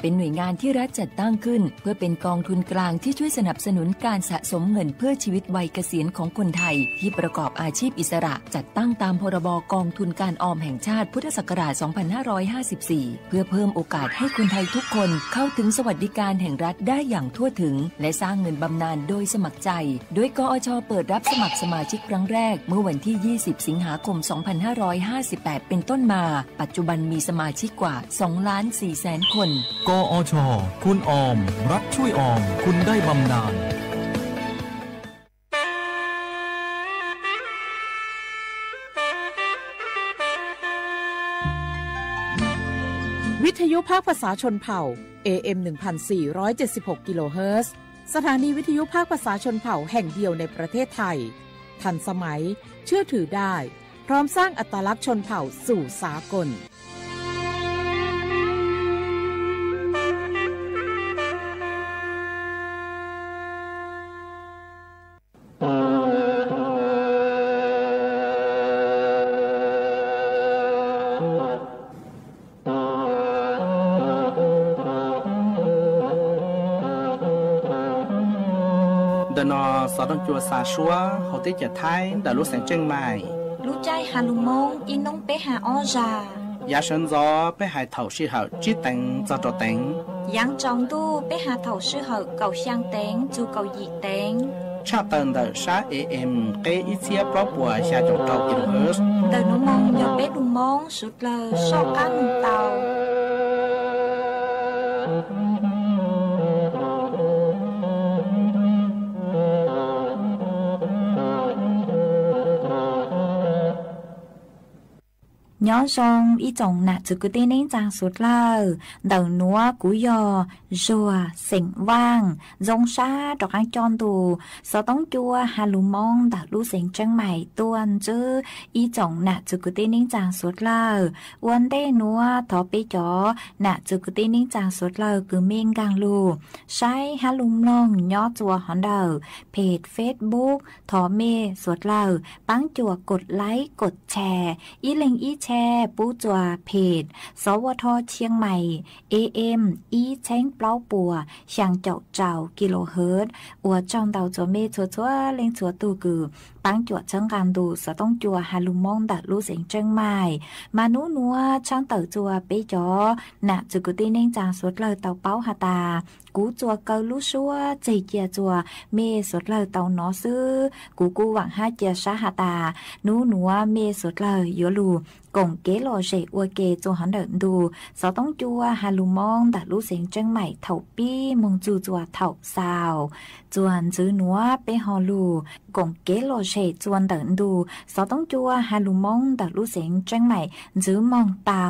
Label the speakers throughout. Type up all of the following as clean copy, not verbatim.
Speaker 1: เป็นหน่วยงานที่รัฐจัดตั้งขึ้นเพื่อเป็นกองทุนกลางที่ช่วยสนับสนุนการสะสมเงินเพื่อชีวิตวัยเกษียณของคนไทยที่ประกอบอาชีพอิสระจัดตั้งตามพรบกองทุนการออมแห่งชาติพุทธศักราช 2554 เพื่อเพิ่มโอกาสให้คนไทยทุกคนเข้าถึงสวัสดิการแห่งรัฐได้อย่างทั่วถึงและสร้างเงินบำนาญโดยสมัครใจโดยกอช.เปิดรับสมัครสมาชิกครั้งแรกเมื่อวันที่ 20 สิงหาคม 2558 เป็นต้นมาปัจจุบันมีสมาชิกกว่า 2,400,000 คน
Speaker 2: กอช.คุณออมรัฐช่วยออมคุณได้บำนาญ
Speaker 3: วิทยุภาคภาษาชนเผ่า AM 1476 กิโลเฮิรตซ์สถานีวิทยุภาคภาษาชนเผ่าแห่งเดียวในประเทศไทยทันสมัยเชื่อถือได้พร้อมสร้างอัตลักษณ์ชนเผ่าสู่สากล
Speaker 4: สอดจัวสาชัวเขาติจะไทยแต่รู้เสียงเจิงใหม่
Speaker 5: รู้ใจหาลุงมงอินน้องไปหาอ้อจาย
Speaker 4: าฉันจอไปหาเถาชื่อเขาจีเต็งจะจอเต็ง
Speaker 5: ยังจองตู้ไปหาเถาชื่อเขาเก่าช่างเต็งจูเก่าหยีเต็ง
Speaker 4: ชาเตินเดอชาAMเกอีเซียปลอบบัวชาจงเก่ากิโลเฮิรตซ์
Speaker 5: เดินน้องมงยอเบ็ดลุงมงสุดเลยชอบก้านหนึ่งเตาnhỏ rong ý chồng nạt chữ cứ tên nên trang suốt lờ đầu núa cú yò rùa sỉnh vang rong sa trọc ăn tròn tù sau tống chua hà lù mong đặt lú sỉnh trăng mày tuôn chứ ý chồng nạt chữ cứ tên nên trang suốt lờ uốn tê núa thọ bê chó nạt chữ cứ tên nên trang suốt lờ cứ miên gang lù sai hà lùm long nhỏ chùa hòn đầu page Facebook thọ mê suốt lờ bắn chùaกดไลค์กดแชร์ýลิงýแชร์ปูจัวเพจสวทเชียงใหม่ AM อีแช้งเปล่าปัวช่างเจ้าเจ้ากิโลเฮิรตซ์อัวจอมเต่าจัวเมจัวจัวเล่งจัวตูกือปังจัวเชิงการดูสะต้องจัวฮาลุมองดัดรู้เสียงเจิงใหม่มานูนัวช่างเต่าจัวเปจอหนะจุกุตีเน่งจางสดเลยเต่าเป้าหาตากูจัวเกาลุชัวใจเจียจัวเมสดเลยเต่าหนอซื้อกูหวังห้าเจียชาหาตานูนัวเมสดเลยยัวลูกงเกลอเจอวเกจัวหันเดินดูสอต้องจัวฮาลุมองดัดรู้เสียงเจิงใหม่เถ่าปี้มงจูจัวเถ่าสาวจวนจื้อนัวไปฮอลูกงเกลอเจจวนเดินดูสอต้องจัวฮาลุมองดัดรู้เสียงเจิงใหม่จื้อมองเตา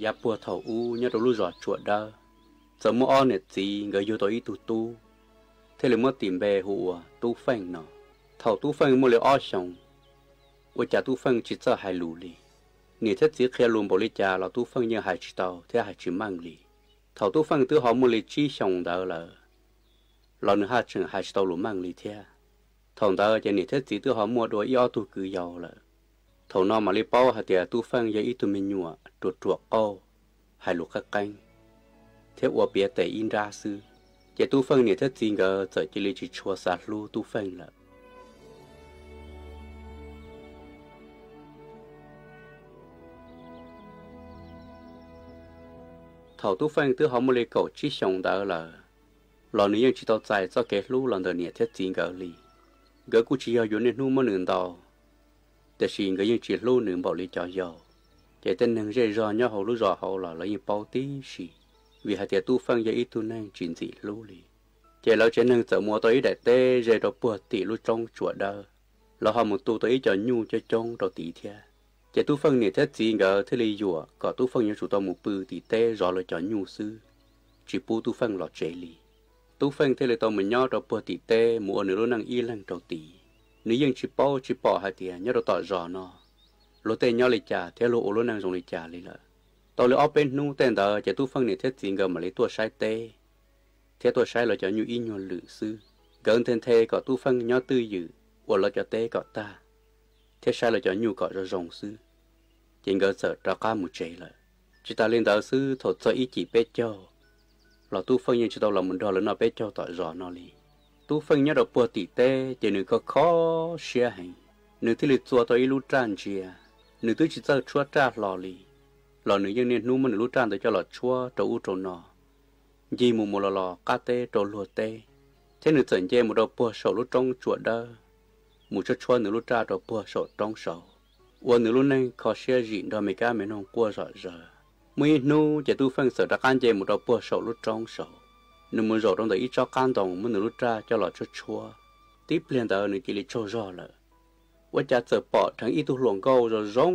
Speaker 6: ยาปัวเถาอูเนี่ยเรารู้รอดจวดได้สมมติเนี่ยจีเงยอยู่ตัวอีตูเทเลมติมเบหัวตู้แฟงเนาะเถาตู้แฟงมัวเลยอ้อชงว่าจะตู้แฟงจิตจะหายลูลีเนี่ยถ้าจีเคลียรวมบริจาเราตู้แฟงยังหายจิตเตาเท่าหายจิมังลีเถาตู้แฟงตู้หอมมัวเลยจีชงเดาเลยเราเนื้อหายจิหายจิตเตาหลุมมังลีเท่าเถาเดาจะเนี่ยถ้าจีตู้หอมมัวโดยย่อตู้คือยาวเลยเท่านอมาเลยเป้าหาเดียตู้ฟังยังอีตัวมีหนัวตัวอ้อหายลูกข้ากันเที่ยวเปียแต่อินราซื้อจะตู้ฟังเนี่ยถ้าจริงก็จะจิลิจิชัวสาลูตู้ฟังละเท่าตู้ฟังตู้หอมมาเลยเก่าชี้ชงได้ละหล่อนี้ยังจิตเอาใจเจ้าแก่ลูกหลังเดินเนี่ยถ้าจริงก็ลีก็กูชี้เอาอยู่ในนู่นมาหนึ่งดาวแต่สิ่งก็ยังจีลูหนึ่งบอกเลยจ่อยแต่แต่หนึ่งใจรอเนาะเขารู้รอเขาหล่อแล้วยังเป้าตีสิvì hạt tiền tu phân giờ ít tu năng chuyện gì lưu li chỉ lâu chỉ nâng giờ mua tới đại tê rồi đó bùa tỷ lúc trong chuột đờ lo họ một tu tới cho nhu cho trong đầu tỷ thia chỉ tu phân này thế gì ngờ thế li dùa có tu phân như chủ tao một bự tỷ tê rồi là cho nhu sư chỉ bu tu phân lọt chế li tu phân thế là tao mình nhau đầu bùa tỷ tê mua nửa năng y lăng đầu tỷ nữ dân chỉ bỏ hai tiền nhớ đồ tỏ rõ nó lô tên nhau lấy trả theo lô ô lô năng dùng lấy trả lấy là tao lấy ở bên nu tên đó chỉ tu phân này thiết gì gần mà lấy tua sai tê theo tua sai là cho như in nhon lử sư gần tên thê có tu phân nhau tư dự hoặc là cho tê có ta theo sai là cho nhu có cho rồng sư chỉ gần sợ cho cá một chế là chỉ ta lên đạo sư thổ cho ý chỉ bé cho là tu phân như chỉ tao là mình đó là nó bé cho tỏ rõ nó li tu phân nhớ được bùa tỉ tê chỉ nữ có khó xia hành nữ thì lịch chùa tôi lưu tràn chia nữ tôi chỉ cho chúa tra lò li lò nữ dân nên nu mà nữ lưu tràn tới cho lò chúa trâu u trâu nọ gì mù mù lò cá tê trâu lùa tê thế nữ dẫn dê một đầu bùa sầu lưu trong chùa đó mù cho chúa nữ lưu tra đầu bùa sầu trong sầu uốn nữ lưu này khó xia gì đó mấy cái mấy nông bùa rõ giờ mấy nu chỉ tu phân sợ đã can dê một đầu bùa sầu lưu trong sầu nữ muốn rõ trong đấy cho can đồng muốn nữ lưu tra cho lò cho chúa tiếp liền đó nữ chỉ lấy cho rõ làว่าจะเจอปอดทั้งอีตุหลวงก็จะร้อง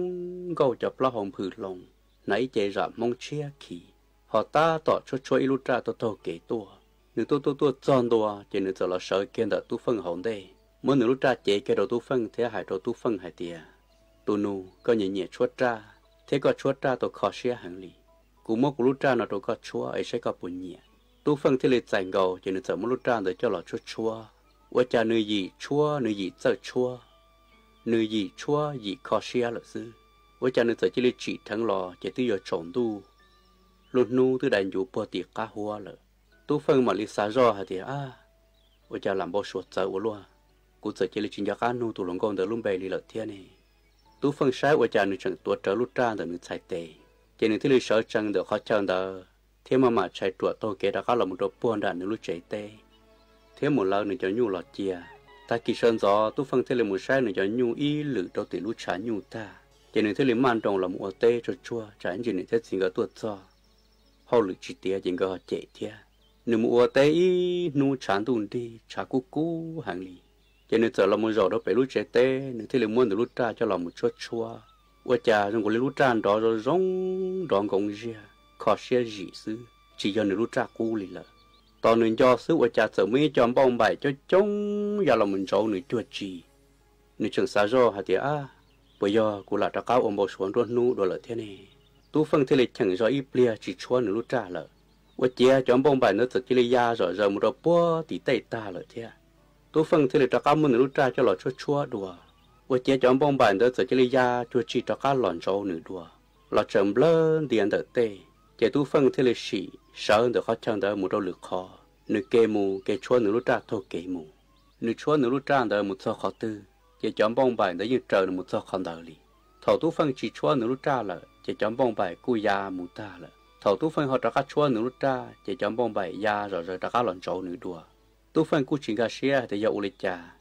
Speaker 6: ก็จะปลาหอมผืนลงไหนเจระมองเชียขี่หอตาต่อช่วยอิลุตราตัวโตเกตัวหนึ่งตัวจอนตัวเจนึกจะเราเสกเกณฑ์ตัวฟังหอมได้เมื่อหนึ่งลุตราเจเกดตัวฟังเทียหายตัวฟังหายเตียตัวนูก็เหนี่ยชัวตราเทก็ชัวตราตัวคอเชียหังลีกูมกูลุตราตัวก็ชัวไอ้ใช้ก็ปุ่นเหนี่ยตัวฟังที่เลยใจเงาเจนึกจะมุลุตราตัวเจ้าหล่อชัวว่าจะเนื้อหยีชัวเนื้อหยีเจ้าชัวnữ gì chúa gì khó xia là sư với cha nữ tự chỉ lấy chỉ thắng lò chỉ tư giờ trồng tu luôn nu tư đại dụ bờ tiệc cá hoa là tu phân mà lấy xả rò hả thì với cha làm bao suốt giờ luôn cụ tự chỉ lấy chuyện cá nu tu lòng con từ luôn bè đi lợt thiên này tu phân sai với cha nữ chẳng tuột trở lúc ra từ nữ chạy tệ chỉ nữ thứ lấy sợ chẳng được khó chẳng được thế mà chạy tuột tôi kể đã có là một đồ buồn đàn nữ lúc chạy tệ thế một lần nữ cho nhu lọt chia ta kỳ sơn gió tu phân thế là một sai nữa cho nhu y lử đầu tỷ lũ trả nhu ta chỉ nên thế là man trồng là một tê cho chua trả anh chỉ nên thế gì cái tuột cho hậu lử chỉ tiếc chỉ có chạy tiếc nếu một tê y nu chán tuôn đi trả cú hàng lì chỉ nên giờ là một giò đó phải lũ chạy tê nên thế là muốn được lũ trả cho là một chút chua và cha trong cái lũ trả đó rồi rong đòn công gì khó xia gì xứ chỉ cho nên lũ trả cú lì là tao nên cho sư và cha sợ mấy chọn bông bài cho chúng giờ là mình trâu nữa chuột gì nữa chẳng xa do hả thì bây giờ cũng là đã cao ôm bầu xuống rồi nu rồi là thế này tu phân thế này chẳng do ít bia chỉ chua nữa lúc trả là và chia chọn bông bài nó thật chỉ là ya rồi giờ một đợt búa thì tay ta là thế tu phân thế này đã cao muốn nữa lúc trả cho là chua đùa và chia chọn bông bài nó thật chỉ là ya chuột chỉ đã cao lòn trâu nữa đùa là chậm lớn tiền đợt tê chỉ tu phân thế là xỉ sợ được khó chăng đó một đôi lực khó nửa kê mù kê chua nửa lúc ra thôi kê mù nửa chua nửa lúc ra đó một số khó tư chỉ chọn bông bài đó như trời một số khó đời li thầu tu phân chỉ chua nửa lúc ra là chỉ chọn bông bài cu ya mù ta là thầu tu phân họ đã cắt chua nửa lúc ra chỉ chọn bông bài ya rồi đã cắt lòn trâu nửa đùa tu phân cu chỉ gà xía thì dạo lịch trà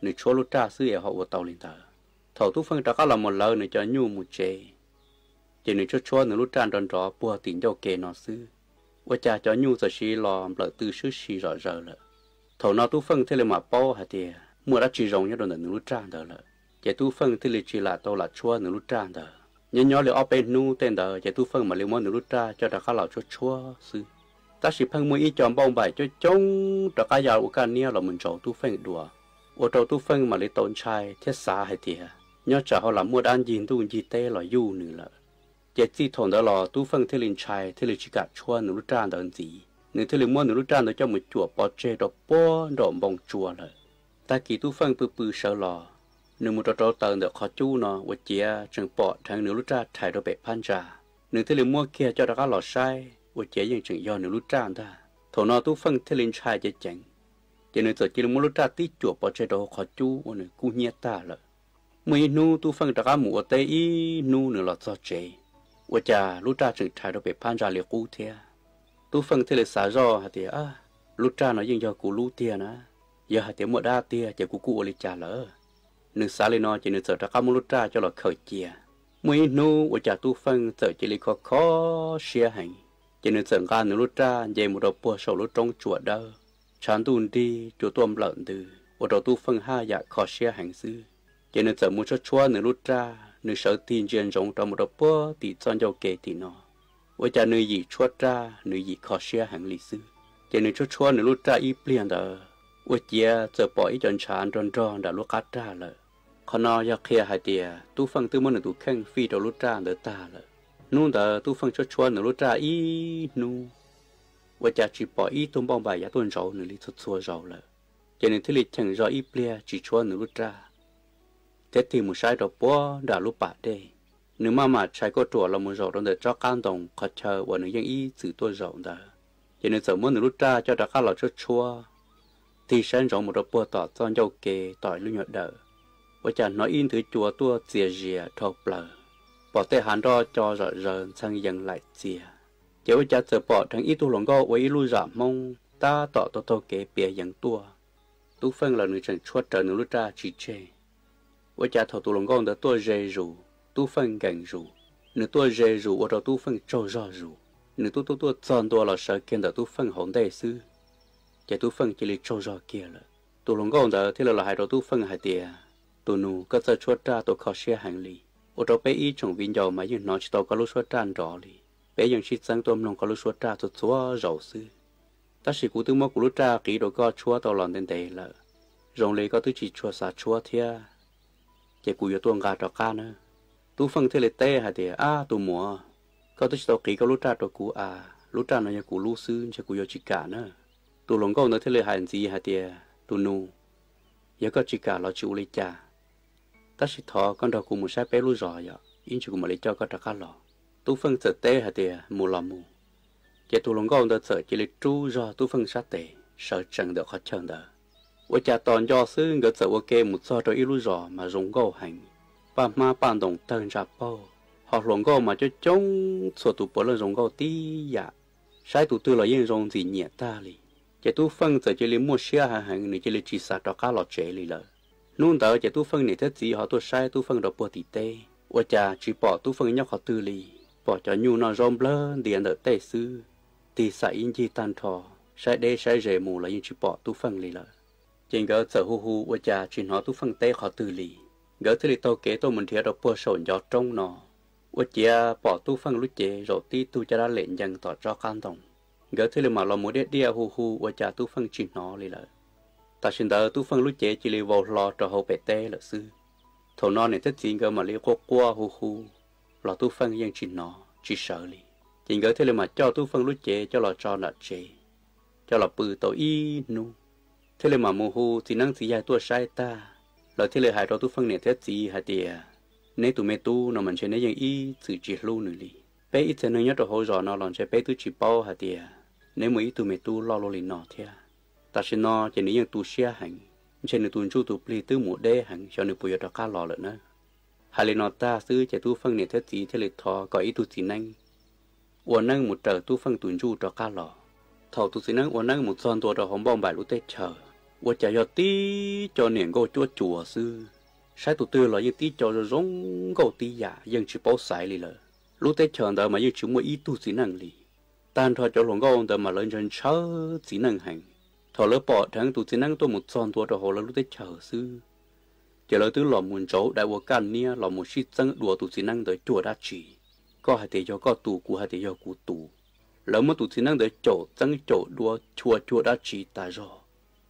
Speaker 6: nửa chua lúc ra xứ họ vào tàu lên tờ thầu tu phân đã cắt làm một lời nửa cho nhu một chê chỉ nửa chua nửa lúc ra đòn rõ bùa tiền cho kê nó xứ và cha cho nhu giờ xí lò lợi từ xứ xí rõ rờ lợ thầu nào tu phân thế là mà bao hả tiề mua đã chỉ rồng nhớ đồ nửa lúc trang đó lợ chỉ tu phân thế là chỉ là tao là chua nửa lúc trang đó nhớ nhớ là ở bên nu tên đó chỉ tu phân mà liên quan nửa lúc trang cho đã khá là chua xứ ta chỉ phân mua ít chọn bông bài cho trống cho cá giàu của cá nia là mình trầu tu phân đùa ở trầu tu phân mà lấy tồn chai thiết xá hả tiề nhớ trả họ làm mua ăn gì tu gì tê là du nữa lợ chỉ chỉ thằng đó là tu phân thế linh trai thế linh chỉ cả chua nửa tràn đó gì nửa thế linh mua nửa tràn đó cho một chuột bỏ chê đó bó đỏ bông chua rồi ta kỳ tu phân bự sợ lò nửa một trâu tờ được khó chu nó và chia chẳng bỏ thằng nửa tràn thay đó bể pan trà nửa thế linh mua kia cho đó cá lò sai và chia những chuyện do nửa tràn ta thằng nó tu phân thế linh trai chỉ chẳng chỉ nửa giờ chỉ mua nửa tràn tí chuột bỏ chê đó khó chu và nửa cu nhét ta rồi mấy nu tu phân đó cá mũ tây y nu nửa lọt do chê và cha lúc cha chừng trái đó bị pan ra liệt cú thế, tu phân thế là xả rò hả thì lúc cha nó dừng cho cú lú tia nè, giờ hả thì mua đa tia chỉ cú ở cha lỡ, nửa xả lên nó chỉ nửa sợ ra cá mua lúc cha cho là khởi chia, mấy nu và cha tu phân sợ chỉ lấy khó xia hành, chỉ nửa sợ gan nửa lúc cha về một đầu bùa sầu lúc trong chuột đó, chán tuôn đi chuột tuôm lợn từ, và đầu tu phân ha dạ khó xia hành sư, chỉ nửa sợ mua cho chua nửa lúc cha nửa sợ tiền tiền rộng trong một đợt bữa thì chọn cho kê thì nó, với cha nửa gì chuột ra nửa gì khó xia hàng lịch sử, chỉ nửa chua nửa lúc ra ít liền đó, ว่าเจียจะปล่อยจนชานจนรอนด่าลูกกัดจ้าเลยขนอยากเคลียหายเตียตู้ฟังตู้มันหนึ่งตู้แข้งฟีดลูกจ้าเดือดตาเลยนู่นเดอตู้ฟังชวนหนึ่งลูกจ้าอีนู่ว่าจะจีปล่อยตุ้มบองใบยาต้นเราหนึ่งลิทุชัวเราเลยจะหนึ่งที่ลิฉันรออีเปลี่ยจีชวนหนึ่งลูกจ้าเท็ดที่มุชายดอกบัวด่าลูกป่าเด้หนึ่งมาใช้ก็ตัวเรามือเราโดนเดือดจ้าการตรงขอเชอว่าหนึ่งยังอีสื่อตัวเราเด้อจะหนึ่งสมมติหนึ่งลูกจ้าจะด่าข้าเราชัวที่ฉันรอmột đợtต่อตอนเจ้าเกต่อยลุยเดอว่าจะน้อยอินถือจัวตัวเจียเจียทอเปล่าปอเตหันรอจอระเริงช่างยังไหลเจียเจ้าว่าจะเจอปอทั้งอีตัวหลงก็ไว้ลุยจ่ามงตาต่อตัวเกเปียยังตัวตู้เฟิงเราหนึ่งฉันชวดเจอหนึ่งลุจ้าจีเจว่าจะถอดตัวหลงก็เดือตัวเจรูตู้เฟิงกันรูหนึ่งตัวเจรูว่าเราตู้เฟิงโจรอรูหนึ่งตัวจอนตัวเราเสือเกินแต่ตู้เฟิงหงได้ซื้อจะตู้ฟังจะเลยโจรเกี่ยเลยตัวหลงก็เดอที่เราหายเราตู้ฟังหายเดียตัวนูก็จะชวดจ้าตัวเขาเชียหังลีอุตรไปอีจงวิญญาณมายืนนอนชิโตก็รู้ชวดจ้านรอลีไปยังชิดสังตัวมลงก็รู้ชวดจ้าตัวชัวเราซื้อแต่สิกูตึงมอกูรู้จ้ากี่ตัวก็ชัวตลอดเดินเดย์เลยรงเลยก็ตื้อจีชัวสาชัวเทียจะกูอยู่ตัวงาตอกาเนอตู้ฟังที่เลยเต้หายเดียตัวหมัวก็ตื้อชิโตกี่ก็รู้จ้าตัวกูรู้จ้าเนยกูรู้ซื้อจะกูอยู่จิกาเนอตัวหลงก็เนื้อที่เลยหายจีหายเดียตัวนูยังก็จิกาเราจิวเลยจ้าแต่สิทอก็ดอกกูมุใช้ไปรู้รอยอินจิกูมาเลยเจ้าก็ตะการหล่อตู้ฟังเสเต้หายเดียมูลามูเจ้าตัวหลงก็เนื้อเสจิเลยจู้รอตู้ฟังชาเตะเสือจังเดือดขอเชิงเดือว่าจะตอนย่อซึ่งก็เสว่าเกมุดซอตัวอิรู้รอมารงก็หันป้ามาป้านตรงเตินจับเป้าหอกหลงก็มาจะจ้องส่วนตัวปวดแล้วรงก็ตีหยาใช้ตัวตัวเรายังรงจีเหนียตาลีจะตู้ฟังจะจะเลี้ยงมัวเชียหันนี่จะเลี้ยงจีสัตว์ก้าหลอดเจลีเลยนู่นเดอจะตู้ฟังนี่ถ้าจีเขาตัวใช้ตู้ฟังดอกบัวตีเต้ว่าจะจีปอตู้ฟังยักเขาตื้อลีปอจะยูนอนรอมเบลเดียนเดอเต้ซื้อตีใส่ยินจีตันทอใช้เดใช้เจมูแล้วยินจีปอตู้ฟังลีเลยจริงก็จะฮูว่าจะจีนหอตู้ฟังเต้เขาตื้อลีเกอที่ลีโตเกตัวมันเทียดอกบัวโซนยอดตรงนอว่าจะปอตู้ฟังลุเจโรตีตู้จะได้เล่นยังต่อจอการตรงเกิดที่เรามาเราโมเดลเดียฮูว่าจะตู้ฟังจีนน้อเลยเลยแต่ฉันเดาตู้ฟังรู้เจจิเลวอลรอจะเอาไปเต้ละซื้อถนนเนี่ยถ้าจริงก็มาเรียกกัวฮูเราตู้ฟังยังจีนน้อจีเสเลยจริงเกิดที่เรามาเจ้าตู้ฟังรู้เจเจ้าเราจอหนัดเจเจ้าเราปืนตัวอีนูที่เรามาโมฮูจีนั่งสีใหญ่ตัวใช้ตาเราที่เราหายเราตู้ฟังเนี่ยถ้าจีหายเดียในตู้เมตู้เรามันใช้ในยังอีสื่อจีรู้หนึ่งลีไปอีกเท่านั้นเราหัวเราเราลองใช้ไปตู้จีเป้าหายเดียในมือตัวเมตูรอโลลินนอเทียแต่ฉันนอจะนี่ยังตัวเชียหังไม่ใช่ในตัวจูตัวปลีตื้อหมูเด้หังชาวในปุยตะการรอเลยนะฮาเลนอตาซื้อจะตู้ฟังเนี่ยเทจีเทเลทอก่ออีตัวจีนั่งวันนั่งหมุดเจอตู้ฟังตัวจูตะการรอเท่าตัวจีนั่งวันนั่งหมุดซ้อนตัวเราหอมบอมใบรู้เตเชอว่าจะยอดตีจอเนี่ยก็จั่วจั่วซื้อใช้ตัวตื้อเรายังตีจอจะร้องก็ตีหยายังชิปเอาใส่เลยรู้เตเชอเดิมมายังชิมว่าอีตัวจีนั่งลีตานทอจะหลงก็องแต่มาเล่นจนเช้าสีนังหังทอเลือปอดทั้งตัวสีนังตัวหมดซ้อนตัวตัวหัวแล้วรู้ได้เฉาซื้อจะเลยตื้อหล่อมุนโจ้ได้ว่ากันเนี่ยหล่อมุนชิดจังดัวตัวสีนังเดือดจั่วดัชชีก็หายใจยอก็ตูกูหายใจยอกูตูแล้วเมื่อตัวสีนังเดือดโจจังโจดัวชัวดัชชีตายรอ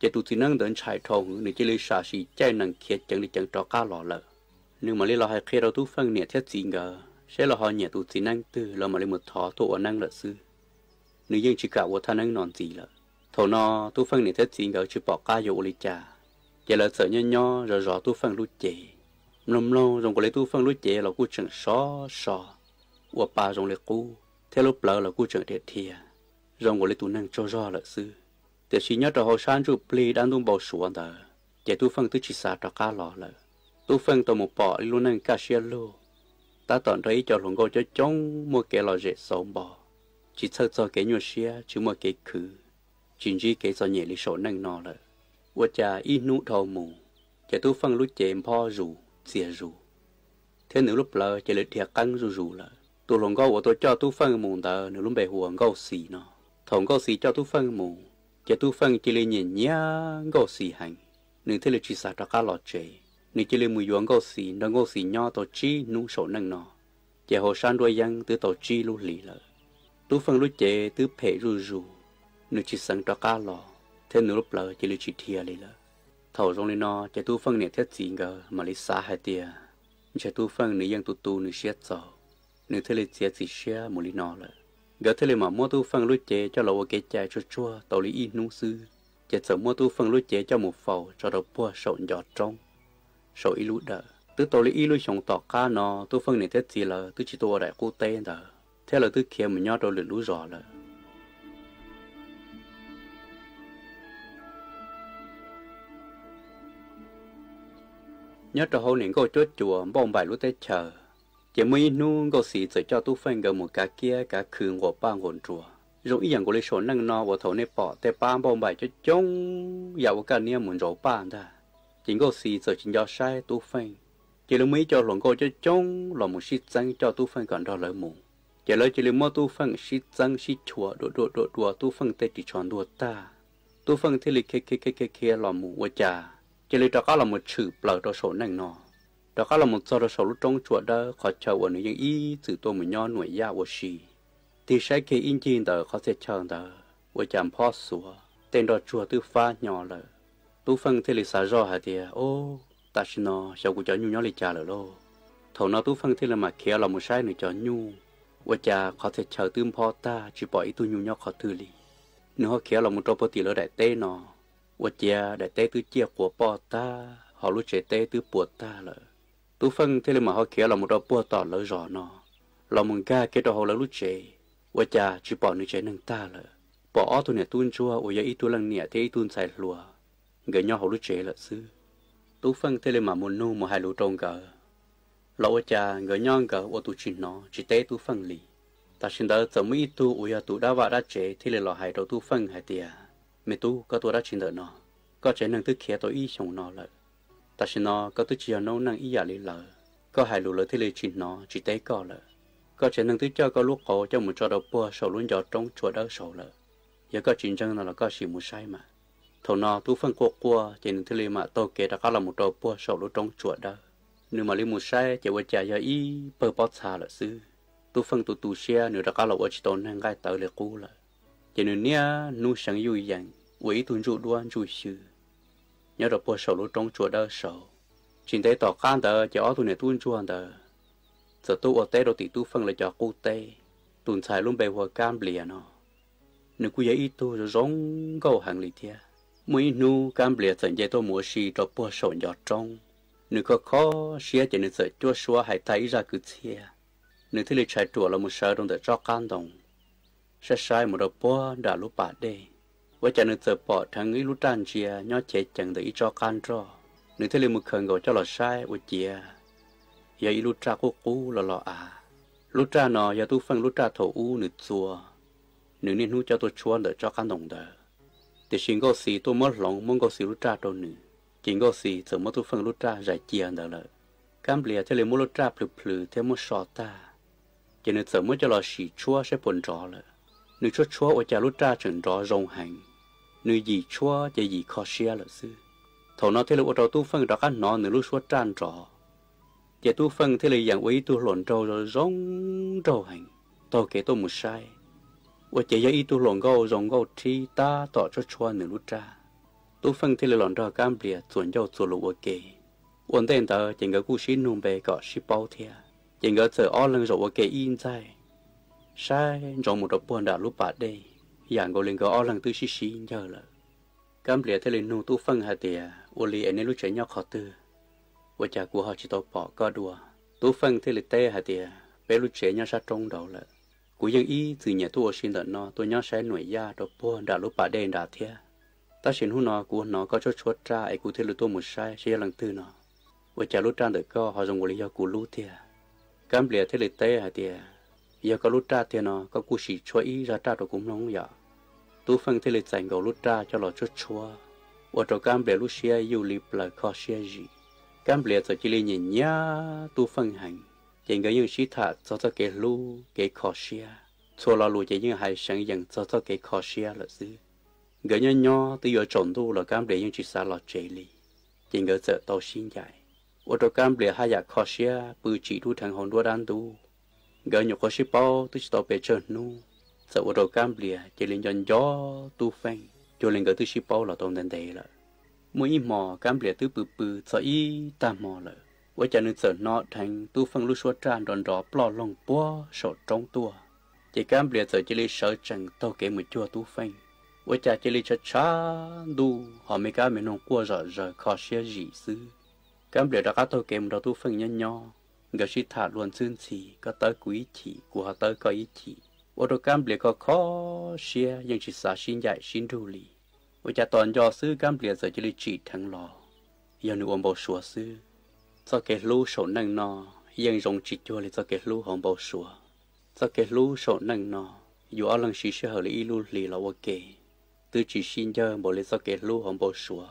Speaker 6: จะตัวสีนังเดินชายทองในเจลิชาชีใจนังเขียดจังในจังจอก้าหล่อเลยนึกมาเลยเราให้เคเราตู้ฟังเนี่ยเท็จจริงก็ใช่เราหอเนี่ยตัวสีนังตื้อเรามาเลยหมดทอตัวนั่งเลยซื้อนึกยังชิกะว่าท่านั่งนอนจีละถอนอตู้ฟังเนี่ยเท็จจริงก็ชิปอกก้าอยู่ลิจ่าจะเลยเสือย่อรอตู้ฟังรู้เจลมรงก็เลยตู้ฟังรู้เจเรากู้จังซอว่าปลารงเลยกู้เทลุเปล่าเรากู้จังเด็ดเทียรงก็เลยตู้นั่งจ่อละซื้อแต่ชิญญาตัวเขาชานจูปลีดันตุ้งเบาสวนเด้อจะตู้ฟังตู้ชิสาตะก้าหล่อเลยตู้ฟังตัวหมูปอลูนั่งกาเชียโลตาตอนนี้จะหลงก็จะจ้องมัวเกลเจสมบ่chỉ sợ cho cái nhồi xia chứ mà cái khử chỉ chỉ cái cho nhẹ lý sổ năng nọ làว่าจะอีนุทอมูจะตู้ฟังรู้เจมพ่อรูเสียรูเท่านึกรูปเลอจะเลยเทียกังรูละตัวหลงก็ว่าตัวเจ้าตู้ฟังมูเตอนึกรูปแบบหัวก็สีเนาะถงก็สีเจ้าตู้ฟังมูจะตู้ฟังจะเลยเนี่ยเนี่ยก็สีหังนึกเท่าเลยจีสาตะการหลอดเจนึกจะเลยมือยวงก็สีดังก็สีย่อตัวจีนุโสนั่งเนาะจะหัวชันด้วยยังตัวตัวจีลุลีเลยตู้ฟังรู้เจตู้เพรูนึกจีสังตะการหลอ thế nữa lúc lỡ chỉ là chỉ thiệt đi là thầu trong này nó chạy tu phân này thiết gì ngờ mà lấy xa hai tia chạy tu phân nàyยังtu này xét giàu này thế là xét gì xét một lý nó là gỡ thế là mà mua tu phân lối chế cho lẩu cái chai chua tàu lý in nung sư chạy sợ mua tu phân lối chế cho một phẩu cho đầu bùa sậu giọt trong sậu ít lúa đỡ từ tàu lý lối sống tỏ cá nó tu phân này thiết gì là từ chỉ tu đại cô tên đỡ thế là từ kia mình nhớ đâu lửa lúa giò là nhớ trò hôm nay có chốt chùa bông bài lúc tết chờ chỉ mới nu có xí chỉ cho tu phân gần một cá kia cá khương của ba ngọn chùa rồi ý rằng của lấy số năng no của thầu này bỏ để ba bông bài cho trống giàu cả nia muốn rổ ba ta chỉ có xí chỉ chỉ cho sai tu phân chỉ là mấy cho lòng cô cho trống là một xí trắng cho tu phân còn đó lợi mù chỉ là chỉ là mua tu phân xí trắng xí chùa đùa tu phân tết chỉ chọn đùa ta tu phân thì lịch kia là mù của cha chỉ là đó là một sự bờ đó số năng nọ đó là một số đó số lúc trong chuột đó khó chờ ở những ý từ tôi mình nhon nuôi ya của chị thì sai cái in trên đó khó sẽ chờ đó của chạm phó sủa tên đó chuột từ pha nhỏ là tu phân thì lịch xả rõ hả thì ô ta xin nó sao của cháu nhu nhỏ lịch trả rồi lo thầu nó tu phân thì là mà kia là một sai nữa cho nhu của cha khó sẽ chờ tương phó ta chỉ bỏ ý tu nhu nhỏ khó thư li nữa kia là một trò bát tỷ lỡ đại tê nóว่าเจ้าได้เตะตัวเจ้าหัวปอตาเขารู้เจเตะตัวปวดตาเลยตัวฟังที่เรามาเขาเขียนเราหมดเราปวดต่อเลยรอเนาะเรามึงกล้าเกิดเราเรารู้เจว่าเจ้าจีปอนึกใจนั่งตาเลยปออ้อตัวเนี่ยตุนชัวว่าอย่าอีตัวลังเนี่ยที่อีตุนใส่ลัวเกยย่อเขารู้เจละซื้อตัวฟังที่เรามามุนนู่มาให้รู้ตรงกันเราว่าเจ้าเกยย่อกันว่าตัวชินเนาะจีเตะตัวฟังลีแต่ชินเดอจะไม่อีตัวว่าตัวดาวว่าได้เจที่เราให้เราตัวฟังให้เดียmẹ tu có tôi đã chín đợi nó có trẻ năng thức khía tôi ý sống nó lợi ta xin nó có tôi chỉ nấu năng ý giả lý lợi có hai lũ lợi thế lệ chín nó chỉ tế có lợi có trẻ năng thức cho có lúc cổ cho một trò đầu bùa sầu luôn giọt trong chuột đỡ sầu lợi giờ có chín chân nó là có chỉ một sai mà thầu nó tu phân cuộc qua chỉ năng thế lệ mà tôi kể đã có là một trò bùa sầu luôn trong chuột đỡ nếu mà lấy một sai chỉ vừa trả giờ ý bơ bót xa lợi sư tu phân tu xe nếu đã có là vừa chỉ tốn năng gai tới lệ cũ lợi chỉ nên nia nu sáng yêu yang với tuân trụ đoan trụ sư nhớ được bộ sầu lúc trong chùa đỡ sầu chính tế tỏ can đỡ cho tuân này tuân chuan đỡ giờ tu ở tế đầu tỷ tu phân lại cho cô tế tuân xài luôn bề hòa cam bìa nó nếu cứ vậy tu rồi giống câu hàng lì thia mỗi nu cam bìa dẫn dây tôi mua xì cho bộ sầu nhỏ trong nếu có khó xia chỉ nên sợ chua xua hay thấy ra cứ xia nếu thế lịch chạy chùa là một sợ trong để cho can đồng sẽ sai một đầu bò đã lúc bà đây với cha nữ giờ bỏ thằng ấy lúc tràn chia nhớ chế chẳng để cho can cho nữ thế liền một khẩn gọi cho là sai với chia giờ lúc tra cô cũ là à lúc tra nó giờ tu phân lúc tra thầu u nữ chùa nữ nên hú cho tôi chua để cho can đồng đời để xin có gì tôi mất lòng muốn có gì lúc tra đâu nữ chỉ có gì giờ mất tu phân lúc tra giải chia đời lợi cam bìa thế liền muốn lúc tra plừ theo muốn sọ ta chỉ nữ giờ muốn cho là xì chua sẽ buồn rõ lợi nữ chúa ở nhà lúc ra trận rõ rộng hành nữ gì chúa chỉ gì khó xia là sư thầu nó thế là ở đầu tu phân đó các nó nữ lúc chúa tràn rõ chỉ tu phân thế là dạng ấy tu lộn trâu rồi rong trâu hành tao kể tôi một sai ở chỉ ý tu lộn gâu rong gâu thi ta tỏ cho chúa nữ lúc ra tu phân thế là lộn trâu cam bìa chuẩn dâu chuẩn lục ok ổn định tờ chỉ có cú xin nung bề cọ ship bao thia chỉ có chờ o lần rồi ok in dài sai trong một đợt buồn đã lúc bà đây dạng gọi lên gọi o lần tư xí nhờ là cam bìa thế lên nung tu phân hạt tiề ô li anh lúc chơi nhau khó tư và cha của họ chỉ tao bỏ co đùa tu phân thế lên tê hạt tiề bé lúc chơi nhau sát trong đầu là của dân ý từ nhà tu ở xin đợt nó tôi nhau sai nổi da đợt buồn đã lúc bà đây đã thia ta xin hú nó của nó có cho chuột ra ai của thế là tôi một sai sẽ lần tư nó và cha lúc ra được co họ dùng lý do của lú thia cam bìa thế lên tê hạt tiề giờ có lúc ra thì nó có cú sĩ chúa ý ra ra đồ cũng nóng vậy tu phân thế lịch dành gầu lúc ra cho lọ chút chúa và cho cam bể lúc xia yêu lip là khó xia gì cam bể giờ chỉ lên nhìn nhá tu phân hành chỉ có những sĩ thà cho cái lu cái khó xia xua lọ lùi chỉ những hai sáng dần cho cái khó xia là gì gỡ nhỏ từ giờ trộn tu là cam bể những chỉ xa lọ chế li chỉ có giờ tàu xin dài và cho cam bể hai dạng khó xia bự chỉ tu thằng hồn đua đan tu gỡ nhục có ship bao tôi stop về chân nu sợ vào đầu cam bìa chỉ lên dọn gió tu phanh cho lên cái thứ ship bao là tông đen đầy là mỗi mò cam bìa thứ bự bự sợ y ta mò làว่าจะนึกเสนอทางตู้ฟังลูกชัวจานดอนรอปลอลงปัวสดตรงตัวจะการเปลี่ยนเสจะเลยเสจังเท่าเกมือจัวตู้ฟังว่าจะเลยช้าดูหอไม่กล้าไม่นงกัวจะขอเชียจีซื้อการเปลี่ยนราคาเท่าเกมเราตู้ฟังย่อก็ชิถาล้วนซื่นสีก็เตอกุยฉีกูหาเตอก็อีฉีว่าตัวการเปลี่ยนก็ขอเชียยังชิสาชินใหญ่ชินดูลีว่าจะตอนย่อซื้อการเปลี่ยนเสจะเลยจีทั้งรอยังนึกว่าบ่ชัวซื้อcho cái lú sổ nâng nọยังdùng chỉ cho lấy cho cái lú hồng bầu sủa cho cái lú sổ nâng nọ dù ở lần xí xưa lấy lú lì là ok từ chỉ xin cho bộ lấy cho cái lú hồng bầu sủa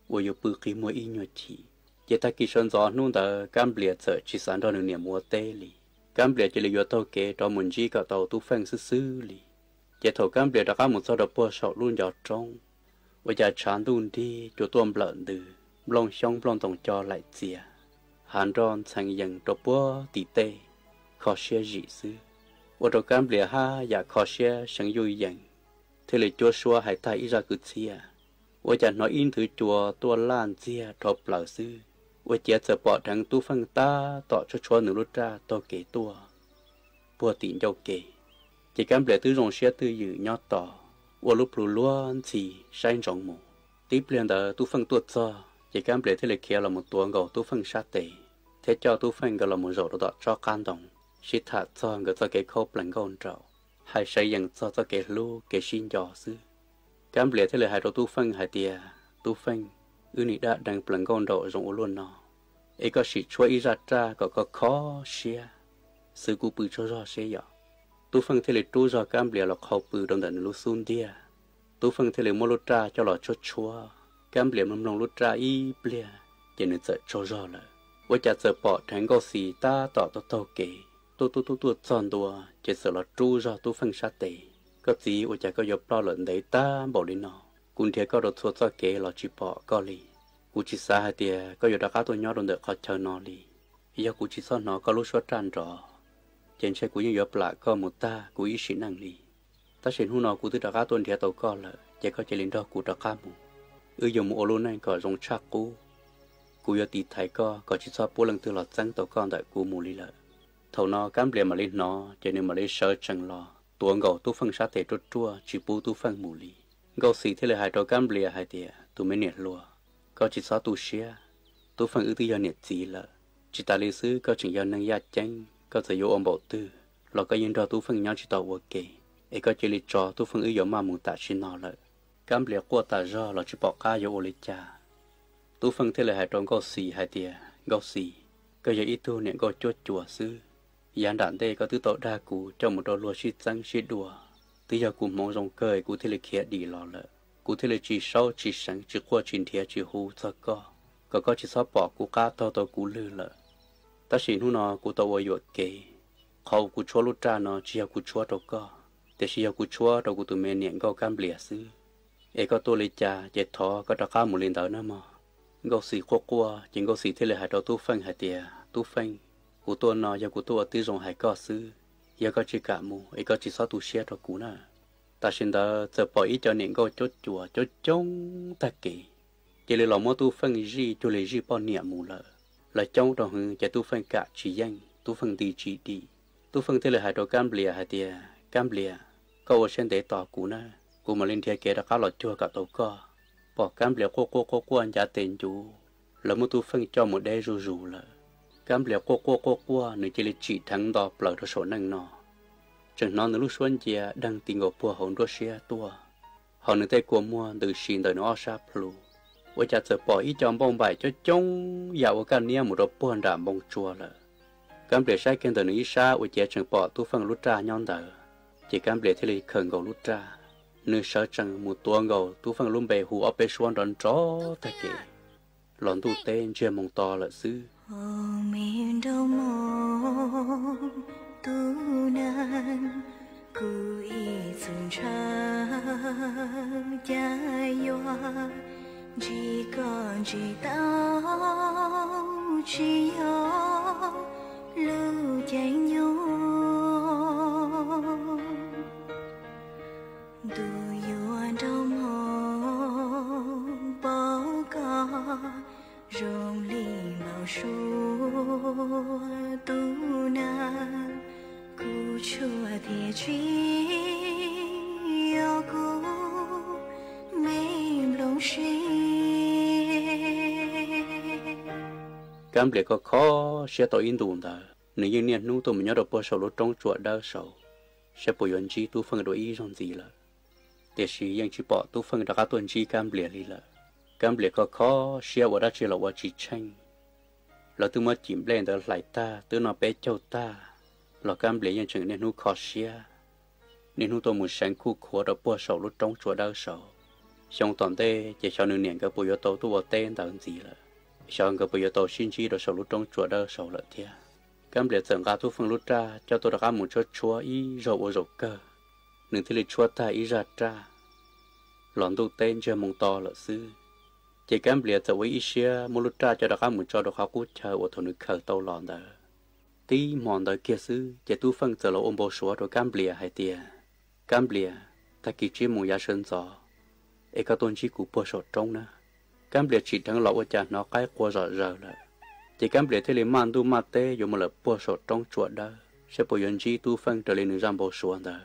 Speaker 6: và dù bự kỳ mua ít nhột chỉ chỉ ta kỳ sơn gió nung đã cam bìa sợ chỉ sản đó nửa mua tê lì cam bìa chỉ lấy vô tàu kế cho muốn gì cả tàu tu phăng sư lì chỉ thầu cam bìa đã có một số đợt bùa sầu luôn giọt trong và giờ chán đun đi cho tuôn lợn từ long xong long tổng cho lại chia hàn ròn sang dần đổ búa tỉ tê khó xe dị sư và đồ cam lìa ha và khó xe sang vui dần thế là chúa xua hải tai ít ra cứ xia và chả nói in thứ chùa tua lan xia đọc lờ sư và chia sẻ bỏ thằng tu phân ta tỏ cho chúa nửa lút ra to kể tua búa tỉ dâu kể chỉ cam lìa thứ rong xe tư dự nhót tỏ và lúc lù luôn xì say rong mù tiếp liền đó tu phân tuột cho chỉ cam lìa thế là kia là một tuồng gầu tu phân sát tệ thế cho tu phân cái là một rổ đó cho can đồng chỉ thà cho người cho cái khâu lần gòn trâu hay xây dựng cho cái lu cái xin dò xứ cam lìa thế là hai đồ tu phân hai tia tu phân nị đã đang lần gòn trâu rộng luôn nó ấy có sự chúa ý ra ra có khó xia sự cụ bự cho rõ xia tu phân thế là tu ra cam lìa là khâu bự đồng đần lu sun tia tu phân thế là mua lúa ra cho là cho chúa cam lìa mầm lòng lúa ra y bìa chỉ nên sợ cho rõ làว่าจะเจอปอดแทงก็สีตาต่อตัวเก๋ตัวจอนตัวจะเสือละจูรอตัวฟังชาเตก็จีว่าจะก็ยบปลอหล่นได้ตาบอกเลยเนาะกุนเทียก็รถทัวร์เก๋รอจีปอก็ลีกูจิสาเตียก็อยู่ดักขาตัวย่อโดนเด็กเขาเชิญนอลียากูจิซ้อนนอก็รู้ชัวจานรอเจนใช้กูยังยบปลาก็มุตากูยิ่งชินังลีถ้าเห็นหูนอกูตัวดักขาตัวเทียตัวก็เลยจะก็จะลินดอกูดักขามูอยู่มูโอโลนั่นก็รงชักกูกูยตีไทยก็ชิดชอบพวกลังตัวหลอดจังตัวก้อนแต่กูมูลีเลยเท่าน้อการเปลี่ยนมาเล่นน้อจะเนี่ยมาเล่นเชิดจังรอตัวเงาตู้ฟังชาเตะจั่วจีปูตู้ฟังมูลีเงาสีที่เลยหายตัวการเปลี่ยนหายเดียตัวไม่เนียดลัวก็ชิดชอบตู้เชียตู้ฟังตัวยันเนียดจีเลยจิตาลีซื้อก็จึงยันนั่งยาจังก็จะโยอมบอกตื้อเราก็ยินรอตู้ฟังย้อนชิตาวัวเกย์ก็จะลิจอตู้ฟังยอมามุตาชินอเลยการเปลี่ยนกัวตาจอเราจะบอกก้าโยโอลิจาtu phân thế là hai trong có xì hai tia có xì cái gì ít tu niệm có chốt chùa sư giàn đạn đây có thứ tội đa cụ trong một đôi lúa xịt trắng xịt đùa từ giờ cụ mong rong cười cụ thế là kia đi lò lợ cụ thế là chỉ sâu chỉ sáng chỉ qua chỉ thiệt chỉ hú cho có chỉ sót bỏ cụ cá to cụ lư lợ ta xin hu nó cụ tàu vội kề khâu cụ chúa lút ra nó chỉ cụ chúa đâu cóแต่chỉ cụ chúa đâu cụ tụi mình niệm có cam bìa sư ấy có tôi lấy trà chết thọ có đặc cá một lần tới nữa mà gấu xì qua chỉ gấu xì thế là hai đầu tu phanh hai tia tu phanh của tôi nó giờ của tôi tư dùng hai có sư giờ có chỉ cả mù ấy có chỉ sáu tu xe cho cú nè ta xin đó giờ bỏ ít cho nên gấu chốt chùa chốt trống ta kỹ chỉ là lòng mua tu phanh gì cho lấy gì bao niệm mù là trong đó hưng chỉ tu phanh cả chỉ danh tu phanh đi chỉ đi tu phanh thế là hai đầu cam bìa hai tia cam bìa có ở trên để tỏ cú nè cú mà lên thiệt kể đã cá lọt chua cả tàu co bỏ cam bìa cô anh giá tiền chú là một tu phân cho một đế rù là cam bìa cô người chỉ là chỉ thắng đỏ bờ đó số năng nọ chừng nó lúc xuân chia đang tìm gặp bùa hồn đua xe tua họ người tây của mua từ xin đời nó sa plu với cha sợ bỏ ít trong bông bài cho trống dạo cái nia một đôi buồn đạm bông chua là cam bìa sai kênh đời nó sa với cha chừng bỏ tu phân lút ra nhon đời chỉ cam bìa thế là khẩn cầu lút ra nơi sở chẳng một tuồng gầu tu phân luôn bề hù ở bề xuân đón chó ta kể lòn tu tên chưa mong to là xứ
Speaker 7: miền đông mong tu nan cu y xuân cha cha yoa chỉ còn chỉ tao chỉ yo lưu chạy nhau tu yêu đâu mong
Speaker 6: cam bìa có khó sẽ tao in đùn ta nếu như niên nú tôi mình nhớ được bao sầu lúc trong chuột đau sầu sẽ bồi dưỡng chi tu phân đổi ý trong gì là để sĩ yang chỉ bỏ tu phân đã cả tuần chi cam bìa đi là cam bìa có khó sẽ ở đó chỉ là ở chỉ tranh là tôi mới chìm lên được lại ta tôi nói bé châu ta là cam bìa yang chừng nên nú khó sẽ nên nú tôi muốn sáng khu khóa được bao sầu lúc trong chuột đau sầu xong toàn tê chỉ cho nửa niên cái bồi dưỡng tôi vào tên là gì là xong cái bồi dưỡng tôi xin chi được sầu lúc trong chuột đau sầu là thế cam bìa từng cả tu phân lúc ra cho tôi đã cả một chỗ chúa ý rồi ở rồi cơ nương thì lịch chúa ta ý ra ra lọn tu tên cho mong to là sư chỉ cam bìa tự với ý xia một lúc ra cho đã cả một chỗ được học cút chờ ở thôn nước khởi tàu lọn đó tí mòn đời kia sư chỉ tu phân giờ là ôm bồ số rồi cam bìa hay tiền cam bìa ta kỳ chi mong giá sơn gió ấy các tôn chỉ cụ bồ số trong nữa cam bìa chỉ thằng lọ ở cha nó cái qua rõ giờ là chỉ cam bìa thế là man tu ma tê dùng một lần bồ số trong chuột đó sẽ bồi dưỡng chi tu phân trở lên nương giam bồ số đó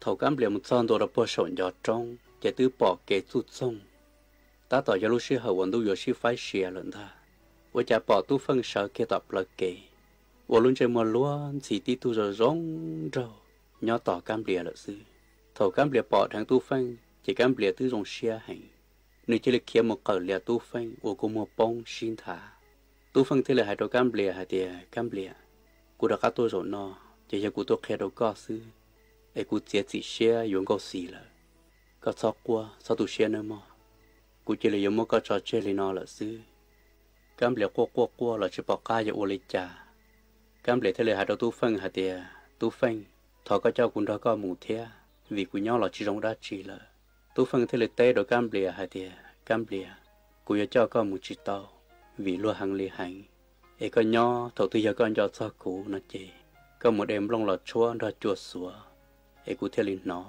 Speaker 6: thầu cam bìa một son đồ là bồ số nhỏ trong chỉ tứ bỏ kế chút xong ta tỏ cho lúc xưa hậu vận tu yếu sĩ phải xìa lần ta ở cha bỏ tu phân sợ kia tập là kế ở luôn chơi mùa luôn chỉ tí tu rồi rong rồi nhỏ tỏ cam bìa là sư thầu cam bìa bỏ thằng tu phân chỉ cam bìa tứ dùng xìa hành nếu chỉ là kia một cờ lìa tu phân ở cùng một bông xin thả tu phân thế là hai đồ cam bìa hai tia cam bìa cụ đã cá tôi rồi nó chỉ cho cụ tôi khe đồ có sư ấy cụ chia chỉ xìa dùng câu xì là có sao qua sao tu xìa nữa mà cụ chỉ là dùng một cái trò chơi lên nó là sư cam bìa qua là chỉ bỏ cá cho ô lấy trà cam bìa thế là hai đồ tu phân hai tia tu phân thọ có cho cũng đó có mù thế vì cụ nhau là chỉ giống đã chỉ là tu phân thế là tê đồ cam bìa hai tia cam bìa cụ cho có mù chỉ tao vì lo hàng lì hành ấy có nhỏ thầu tư giờ con cho sao cụ nó chỉ có một đêm long lọt chúa ra chuột sủa ấy cụ theo linh nó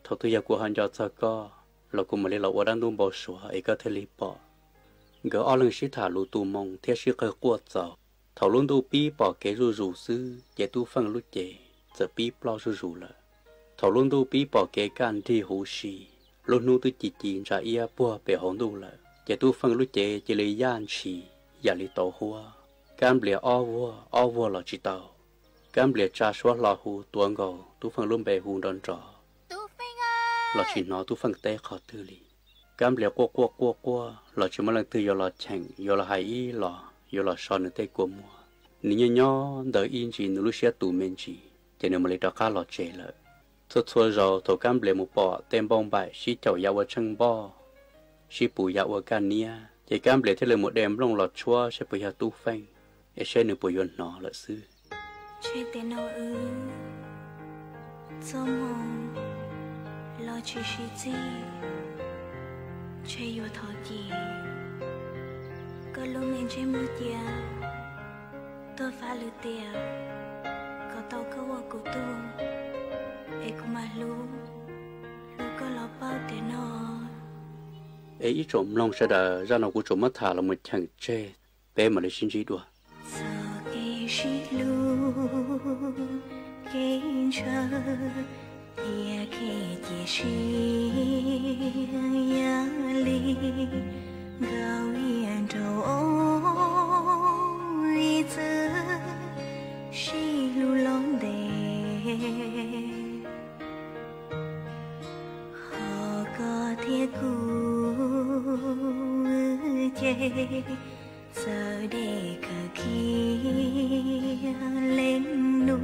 Speaker 6: thầu tư giờ của hắn cho sao có là cụ mà lấy lọ đang đun bò sủa ấy có theo linh bỏ gỡ ở lưng sĩ thả lù tù mông theo sĩ cơ quật giàu thầu luôn tu pi bỏ cái rù sư để tu phân lúc chế giờ pi bao rù là thầu luôn tu pi bỏ cái can thi hú xì luôn nu tu chỉ ra ia bùa bể hòn tu là chỉ tu phân lúc chế chỉ lấy gian chỉ giả lý tổ hoa cam bìa o vua là chỉ tàu cam bìa cha xóa lò hù tuồng gầu tu phân luôn bề hù đòn trò là chỉ nó tu phân té khó tư lý cam bìa qua là chỉ một lần tư là chèn là hải y là son nữa té của mùa nếu nhỏ đợi in chỉ nếu lúc xưa tụ men chỉ cho nên mà lấy đó cá lò chế lợi xua rồi thầu cam bìa một bò tem bông bài xí chậu dạo ở chân bò sĩ bùi dạo ở can nia chỉ cam bìa thế là một đêm long lọt chua sẽ bùi dạo tu phanh để xem được bùi dọn nó là sư
Speaker 7: chơi tên nào ư cho mong lo chỉ gì chơi yêu thọ gì có lúc mình chơi mưa tia tôi phá lửa tia có tàu có qua cụ tu ấy cũng mà lu có lo bao tiền nó
Speaker 6: ấy trộm long sẽ đờ ra nào của trộm mất thả là một thằng chê bé mà lấy xin gì đùa
Speaker 7: giờ để cờ kia lên nu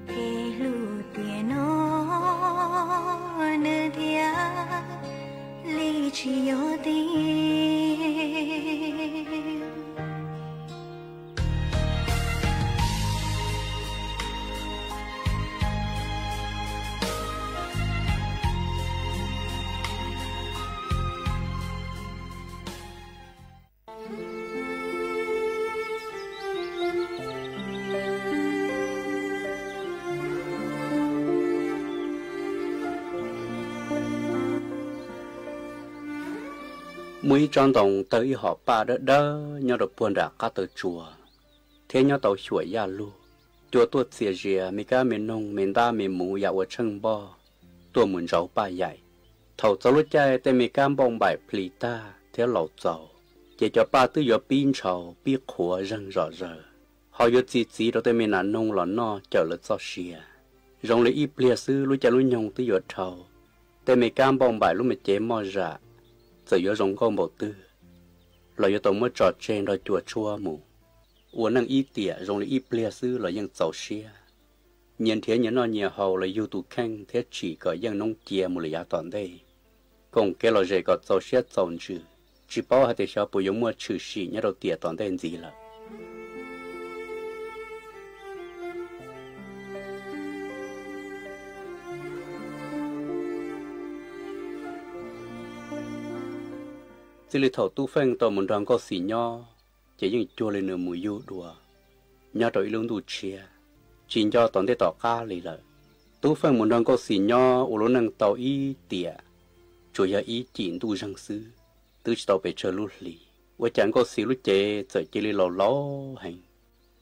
Speaker 7: kê lu tiền nó nơi dia ly chỉ yo tiền
Speaker 6: mũi tròn đồng tới họ ba đỡ nhau được buồn đã cá tới chùa thế nhau tàu chuỗi ya lu chùa tuột xìa rìa mi cá miền nông miền ta miền mù ya ở chân bo tua muốn rau ba dạy thầu cháu lúc chơi tên mi cam bông bài plita theo lẩu dầu chỉ cho ba tư giờ pin trầu biết khua răng rõ rờ họ giờ chỉ đó tới mình ăn nông lò no chờ lợt so xìa rong lấy ít bia sư lúc cha lúc nhung tư giờ trầu tới mình cam bông bài lúc mình chế mò rạ giờ giờ rong con bộ tư là giờ tôi mới trò chuyện rồi chùa chua mù uốn năng ít tỉa rong lấy ít bia sư làยังgiàu xìa nhận thế nhận nó nhiều hầu là yêu tụ khang thế chỉ cóยังnông chia một lời toàn đây còn cái lo gì có giàu xìa giàu chữ chỉ bảo hai đứa cháu bồi dưỡng mua chữ sĩ nhớ đầu tiên toàn tên gì là chỉ là thầu tu phèn tàu muốn đoàn có xì nho chỉ những chua lên nửa mùi yêu đùa nho đội lương đủ chia chỉ cho toàn tên tỏ ca lì là tu phèn muốn đoàn có xì nho u lô năng tàu y tỉa chủ yếu ý chỉ tu răng sư từ tàu bị chơi lút lì, và chẳng có xí lút chế, giờ chỉ là lò hành,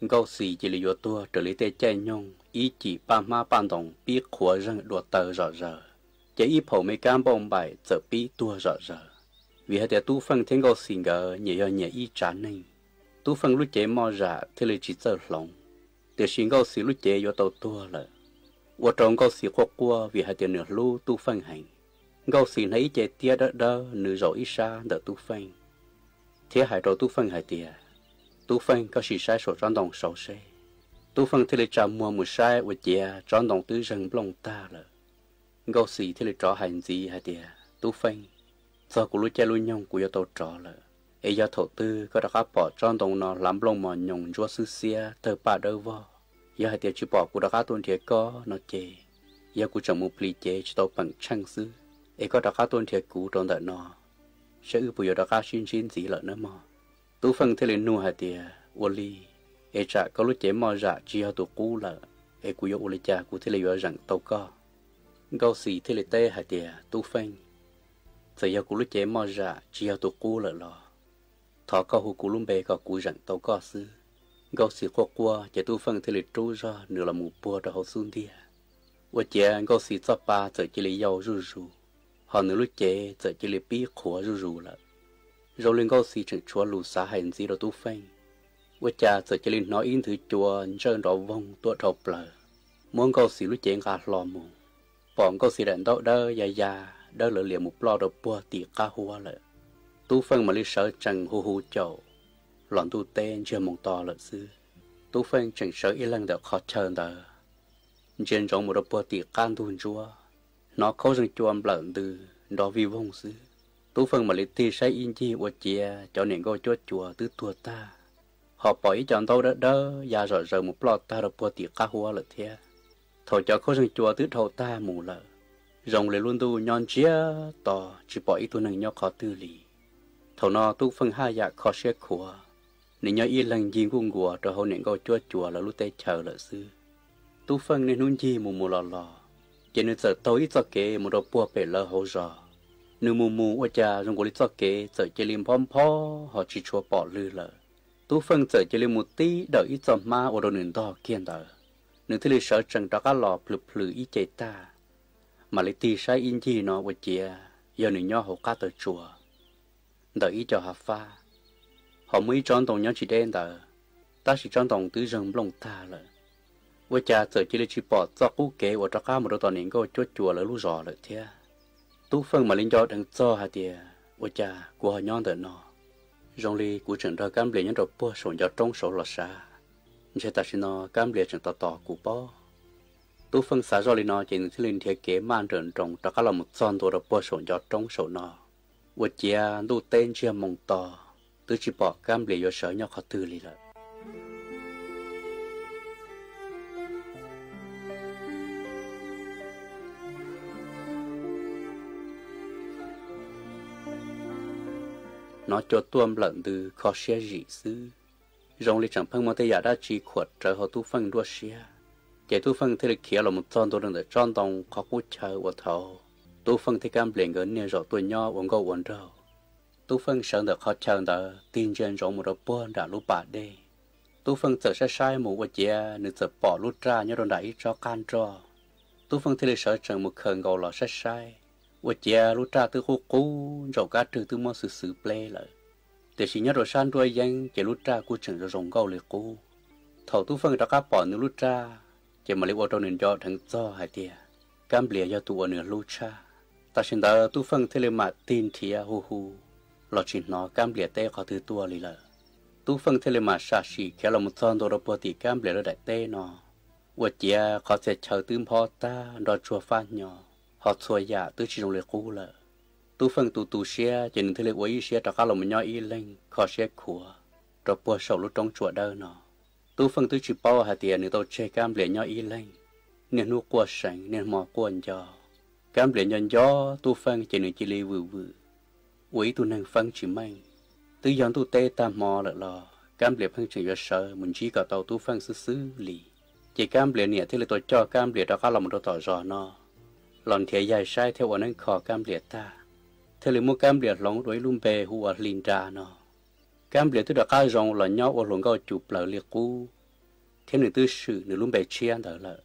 Speaker 6: có xí chỉ là do tua trở lại tê chơi nhung, ý chỉ ba má ban đồng biết khóa răng đùa tờ rõ rờ, chỉ ý phổ mấy cam bông bài giờ biết tua rõ rờ, vì hai đứa tu phân thiên có xí ngờ nhẹ ý chán này, tu phân lút chế mò ra thì là chỉ giờ lòng, để xin có xí lút chế do tàu tua là, và trong có xí khoa qua vì hai đứa nửa lú tu phân hành. Gấu xì nấy chạy tia đỡ nửa rồi ít xa đỡ tu phanh thế hải rồi tu phanh hải tia tu phanh có xì sai sổ tròn đồng sầu xe tu phanh thì lại trả mua một sai và chè tròn đồng tứ rừng lông ta là gấu xì thì lại trò hành gì hải tia tu phanh do của lúa che lúa nhông của tàu trò là ấy do thổ tư có đặc bỏ tròn đồng nó làm lông mò nhông chúa sư xia thơ ba đơ vo do hải tia chỉ bỏ của đặc tuần thiệt có nó chè do của chồng một pli chè chỉ tàu bằng trăng sư ấy có đặc tuần thiệt cũ trong đợt nó sẽ ư bây giờ đặc xin gì lợn nữa mà tú phân thế lên nuôi hạt tiền oli ấy chả có lúc chế mò dạ chỉ hao tụ cũ lợ ấy cú yêu oli cha cú thế lên rằng tàu co gấu xì thế lên tê hạt tiền tú phân giờ yêu cú lúc chế mò dạ chỉ hao tụ cũ lợ lò thọ co hú cú lum bê co cú rằng tàu co sư gấu xì qua chế tú phân thế lên trú ra nửa là mù bùa cho hậu xuân đi và chế gấu xì cho ba giờ chỉ lấy dầu rù họ nửa lúc chế giờ chỉ lấy bí khóa rù là rồi lên gấu xì chừng chúa lù xa hành gì đó tu phanh và cha giờ chỉ lên nói in thứ chúa rơi đó vong tua thầu bờ muốn gấu xì lúc chế ngã lò mù bọn gấu xì đàn đó đỡ đỡ lỡ liền một lò đó bùa tỉ cá hoa là tu phanh mà lấy sợ chẳng hù chậu lọn tu tên chưa mong to là xưa tu phanh chẳng sợ ý lăng được khó chờ đờ trên trong một đó bùa tỉ can tu chúa nó khó rằng chuông lợn từ đó vì vong xứ tú phân mà lấy ti say in chi của chia cho nên có cho chùa tứ tua ta họ bỏ ý chọn tàu đỡ và rồi một lọt ta được bùa tiệc cá hoa là thế thôi cho khó rằng chùa tứ thầu ta mù lợ rồng lấy luôn tu nhon chia to chỉ bỏ ý tu năng nhóc khó tư lì thầu nó tú phân hai dạ khó xếp khua nên nhớ ý lần gì cũng gùa rồi hậu nên có cho chùa là lúc tây chờ lợ xứ tú phân nên nun chi mù lò chỉ nên giờ tối cho kế một đồ bùa bể lơ hậu giờ nếu mù ở cha dùng cái cho kế giờ chỉ liêm phom họ chỉ chua bỏ lư lợ tú phân giờ chỉ liêm một tí đợi ít cho ma ở đồ nền to kiên đờ nếu thế thì sợ chẳng đó cá lò plừ ít chạy ta mà lấy tì sai in chi nó ở chia giờ nửa nhỏ họ cá tới chùa đợi ít cho họ pha họ mới chọn đồng nhau chỉ đen đờ ta chỉ chọn đồng tứ rừng lông ta lợ với cha giờ chỉ là chỉ bỏ cho cú kế và cho cá một đôi tàu niệm có chốt chùa là lú rò lại thế tú phân mà lên cho đằng cho hạt tiền với cha của họ nhon tới nó rong li của trường ra cam liền những đồ bùa sồn cho trong sổ lọt xa chỉ ta xin nó cam liền trường tỏ của bó tú phân xả rồi nó chỉ nên lên thiết kế mang trường trồng cho cá là một son đồ bùa sồn cho trong sổ nó với cha tu tên chia mong to tôi chỉ bỏ cam liền cho sợ nhau khó tư li lại nó cho tuôn lợn từ khó xe dị sư rong lịch chẳng phân mà thấy giả đã chỉ khuất trở họ tu phân đua xe chạy tu phân thì lịch kia là một tròn tôi đang để tròn đồng khó cút chờ và thầu tu phân thì cam liền gần nè rồi tuổi nhỏ vẫn có quần râu tu phân sợ được khó chờ được tin trên rộng một đợt buôn đã lúc bà đây tu phân sợ sẽ sai một vật chia nên sợ bỏ lút ra nhớ đòn đẩy cho can cho tu phân thì lịch sợ chẳng một khẩn cầu là sẽ sai vật chia lút ra từ khu cũ rồi cá trừ từ món xử ple lại để chỉ nhớ rồi san đuôi danh chỉ lút ra cú chừng rồi rồng câu liệt cú thầu tu phân đã cá bỏ nửa lút ra chỉ mà lấy ô tô nền cho thằng do hai tia cam bìa do tụ nửa lút ra ta xin ta tu phân thế lên mặt tin thìa hu hu lọt chỉ nó cam bìa tê khó thứ tua lì lợ tu phân thế lên mặt sa xì kéo là một thon đồ bò tì cam bìa đại tê nó vật chia khó sẽ chờ tưm họ ta đòi chùa phan nhỏ họ chùa giả tư chỉ trong liệt cú lợ tu phân tu xe chỉ nên thế lên quấy xe cho cá lồng nhỏ y lên khó xe khua rồi bò sầu lúc trong chùa đơ nó tu phân tu chỉ bao hạt tiền nếu tao chơi cam bìa nhỏ y lên nên nuốt qua sành nên mò qua gió cam bìa nhon gió tu phân chỉ nên chỉ li vừ quấy tu năng phân chỉ mang từ giờ tu tê tam mò lợ lò cam bìa phân chỉ cho sợ mình chỉ cả tàu tu phân xứ lì chỉ cam bìa nè thế là tôi cho cam bìa đó cá lòng tôi tỏ rõ nó lòn thiệt dài sai theo anh khó cam bìa ta thế là mua cam bìa lỏng đuổi lùm bè hùa lìn trà nó cam bìa tôi đã cá rong là nhau ở lồng cao chụp lợ liệt cú thế nên tư sự nửa lùm bè chia đỡ lợ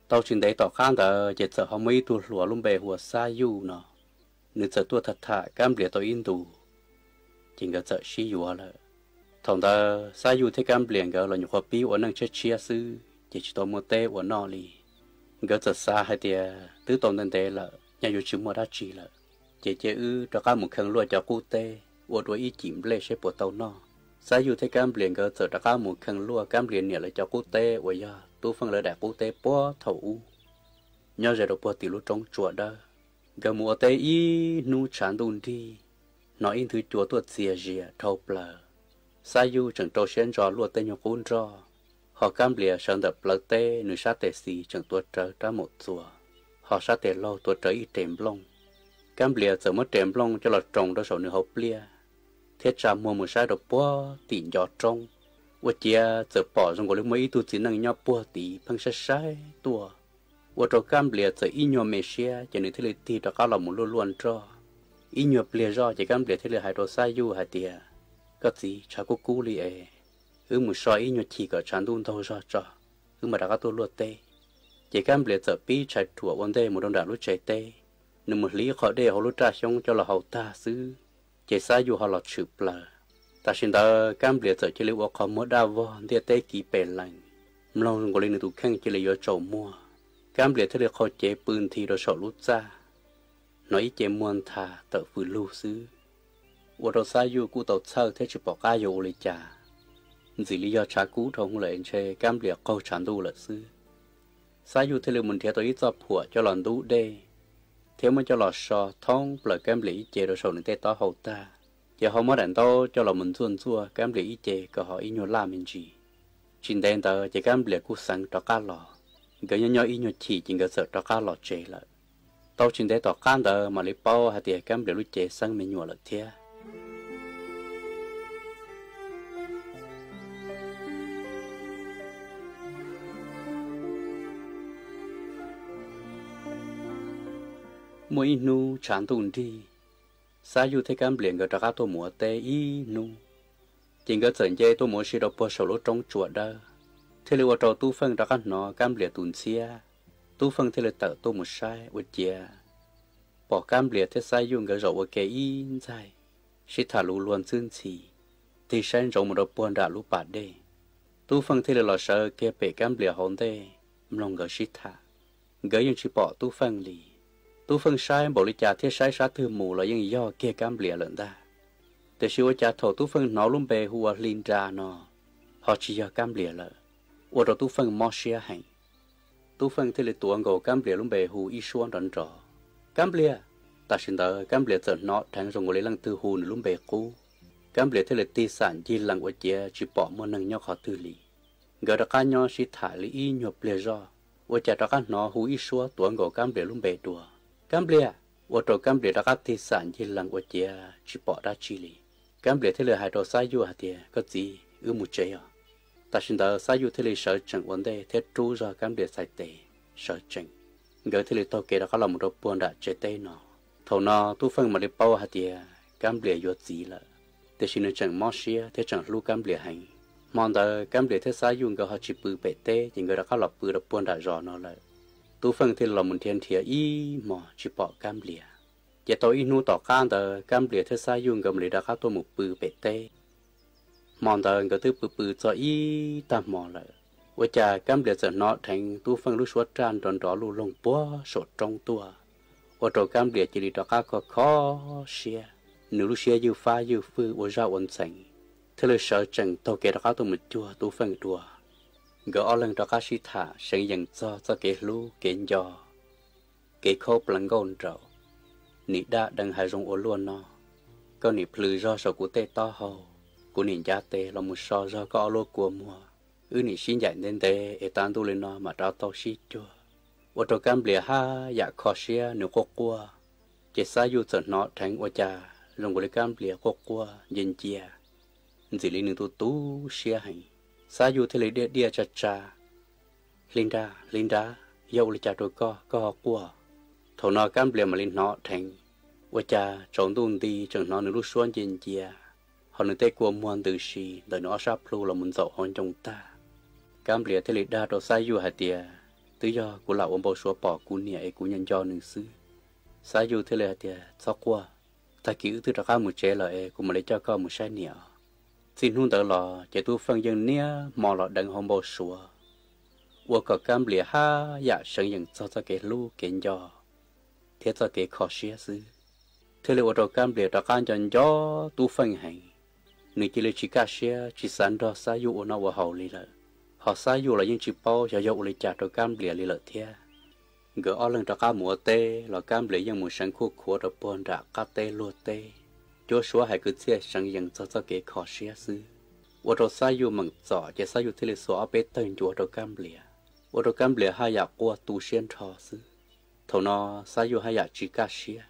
Speaker 6: tao chuyện đấy tỏ khăn đỡ chỉ sợ họ mấy tu lúa lùm bè hùa sa yu nó nửa sợ tua thật thà cam bìa tôi in tù chỉ có sợ xí yu lợ thằng ta sa yu thế cam bìa gỡ là nhiều khó pi ở năng chết chia sư chỉ tôi mua tê ở nọ li gỡ sợ xa hay tiề tứ tôn tên tê lợ nhà yu chữ mua đá chỉ lợ chỉ ư cho các một khăn luôn cho cô tê ở đuôi y chìm lê xếp bộ tàu nọ sa yu thế cam bìa gỡ sợ cho các một khăn luôn cam bìa nhẹ lại cho cô tê ở ya tu phân lợi đại cô tê bó thầu nhớ giờ đâu bó tỷ lúc trong chùa đó gỡ mua tê y nu chán đun đi nói in thứ chùa tuột xìa rìa thâu plờ sa yu chẳng trâu xén rò luôn tê nhau cún rò họ cam bìa sơn đập plờ tê nửa sát tê xì chẳng tuột trở ra một chùa họ sát tê lâu tuột trở y trềm lông cam bìa giờ mất trềm lông cho là trồng đó sầu nửa hộp bìa thiết ra mua một sai đập bó tỉ giọt trong vật chia giờ bỏ trong cái mấy tu chỉ năng nhau bùa tí phăng sai tua vật trâu cam bìa giờ ít nhau mê xe cho nên thế là tí đó cá lòng một luôn luôn cho ít nhau bìa do chỉ cam bìa thế là hai đồ sai du hai tia có gì cha cô cú li ấy một soi ít nhau chỉ có chán đun thôi cho mà đã có tôi luôn tê chỉ cam bìa giờ pi chạy thua vấn đề một đồng đảng lúc chạy tê nên một lý họ để họ lúc trả xong cho là hậu ta xứ chỉ sai du họ lọt chụp là ta xin ta cam bìa giờ chỉ liệu họ mới đào vô thì tê kỳ bền lành mong có lên tụ khang chỉ liệu trầu mua cam bìa thế là họ chếปืน thì rồi sọ lút ra nói chế muôn thà tự vừa lưu xứ ở đâu sai du cú tàu sơ thế chỉ bỏ cá vô lấy trà chỉ lý do trả cú thông lại chơi cam bìa câu chán đu là xứ sai du thế là mình theo tôi ít cho phủa cho lòn đu đê theo mới cho lò sò thông lời cam bìa chế rồi sọ nên tê to hậu ta giờ họ mới đánh to cho là mình xuân xua cam bìa chế có họ ít nhiều làm mình gì chính đen tờ chế cam bìa cú sáng cho cá lò cái nhỏ ít nhiều chỉ chính cái sợ cho cá lò chế lại tao chính đen tờ can tờ mà lấy bao hay tiền cam bìa lúc chế sáng mình nhiều là thế mỗi nu chán tụn đi sa yu thấy cam liền cái trà tô múa tê y nu chính cái sợi dây tô múa xí đâu bỏ sầu lỗ trong chuột đó thế là trò tu phân trà nó cam liền tụn xia tu phân thế là tự tô một sai vật chia bỏ cam liền thế sa yu cái rậu cái y dài xí thả lù luôn xương xì thì sen rậu một đầu buồn đã lù bạt đây tu phân thế là lò sợ cái bể cam liền hồn đây lòng cái xí thả cái những chỉ bỏ tu phân lì tu phân sai bộ lý trà thiết sai sát thư mù là những do kia cam bìa lợn ta để siêu trà thổ tu phân nó luôn bề hùa linh trà nó họ chỉ do cam bìa lợn ở đó tu phân mò xia hành tu phân thì là tuồng gồ cam bìa luôn bề hù y xuân đòn trò cam bìa ta xin tờ cam bìa giờ nó thằng rồi ngồi lấy lăng tư hù luôn bề cũ cam bìa thì là ti sản chi lăng ở chia chỉ bỏ một năng nhau khó tư lý gỡ ra cá nhau chỉ thả lý y nhộp bìa do ở trà ra cá nó hù y xuân tuồng gồ cam bìa luôn bề đùa cam bìa ở chỗ cam bìa đã cắt thì sản chỉ lần ở chia chỉ bỏ ra chi li cam bìa thế là hai đồ sai du hạt tiền có gì một chế à ta xin tờ sai du thế là sợ chẳng vấn đề thế tru ra cam bìa sai tệ sợ chẳng gỡ thế là tôi kể đã có lòng một đồ buồn đã chế tệ nó thầu nó tu phân mà đi bao hạt tiền cam bìa vô gì là thế xin nó chẳng mót xia thế chẳng lu cam bìa hành mong tờ cam bìa thế sai du gỡ họ chỉ bự bể tê chỉ gỡ đã có lòng bự đồ buồn đã rõ nó lại tu phân thì là một thiên thiệt y mò chỉ bỏ cam lìa chỉ tôi inu tỏ can tờ cam bìa thế sai dùng gầm lì đã khá tôi một bự bể tê mòn tờ cái thứ bự cho y tam mòn lại với cha cam bìa giờ nó thành tu phân lúc suốt tràn tròn đó lu lông búa sột trong tua và trò cam bìa chỉ lì đó khá có khó xia nếu lúc xia yêu pha yêu phư và ra ổn sành thế là sợ chẳng tàu kẻ đó khá tôi một chua tu phân đùa gỡ lần đó khá xí thả sẽ dần cho kẻ lu kẻ giò kẻ khô lần gòn trầu nị đã đang hai rong ô luôn nó có nị phừ do sầu của tê to hầu của nị giá tê là một sò do có lô của mùa nị xin dạy nên tê e tan tu lên nó mà trao tao xí chua ô tô cam bìa ha dạ khó xia nếu có qua chỉ xa yu sợ nó thành ô cha rong của cam bìa có qua dân chia chỉ lý nương tu xia hành xa yu thế lấy địa cha cha Linda yêu lấy cha tôi có qua thầu nó cam bìa mà lên nó thành và cha trốn tuôn đi chẳng nó lúc xuân trên chia họ nói tây của muôn từ xì đời nó sắp lu là muốn dậu hơn trong ta cam bìa thế lịch đa đồ sai du hạt tiề tự do của lão ông bầu số bỏ cú nhẹ của nhân do nữ sư sai du thế lịch hạt tiề sau qua ta cứu từ đó một chế lợi của mà lấy cho con một sai nhẹ xin hôn đỡ lò chỉ tu phân dân nia mò lọ đằng ông bầu số và có cam bìa ha dạ sẵn dần cho cái lu kiện do thế cho cái khó xía sư thế là ở trong cam bìa đặc an chọn gió tu phân hành người chỉ lấy chỉ cá xía chỉ sản đó sa dụ nó vào hậu lì lợi họ sa dụ là những chỉ bao cho dụ lấy chặt trong cam bìa lì lợi thế gỡ ở lần đặc an mùa tê là cam bìa những mùa sáng khô được bòn đã cá tê lúa tê chúa số hay cứ chia sáng dần cho cái khó xía sư ở trong sa dụ mặn giỏ chỉ sa dụ thế là số bê tên chúa trong cam bìa ở trong cam bìa hai giặc qua tu xuyên thọ sư thầu nó sa dụ hai giặc chỉ cá xía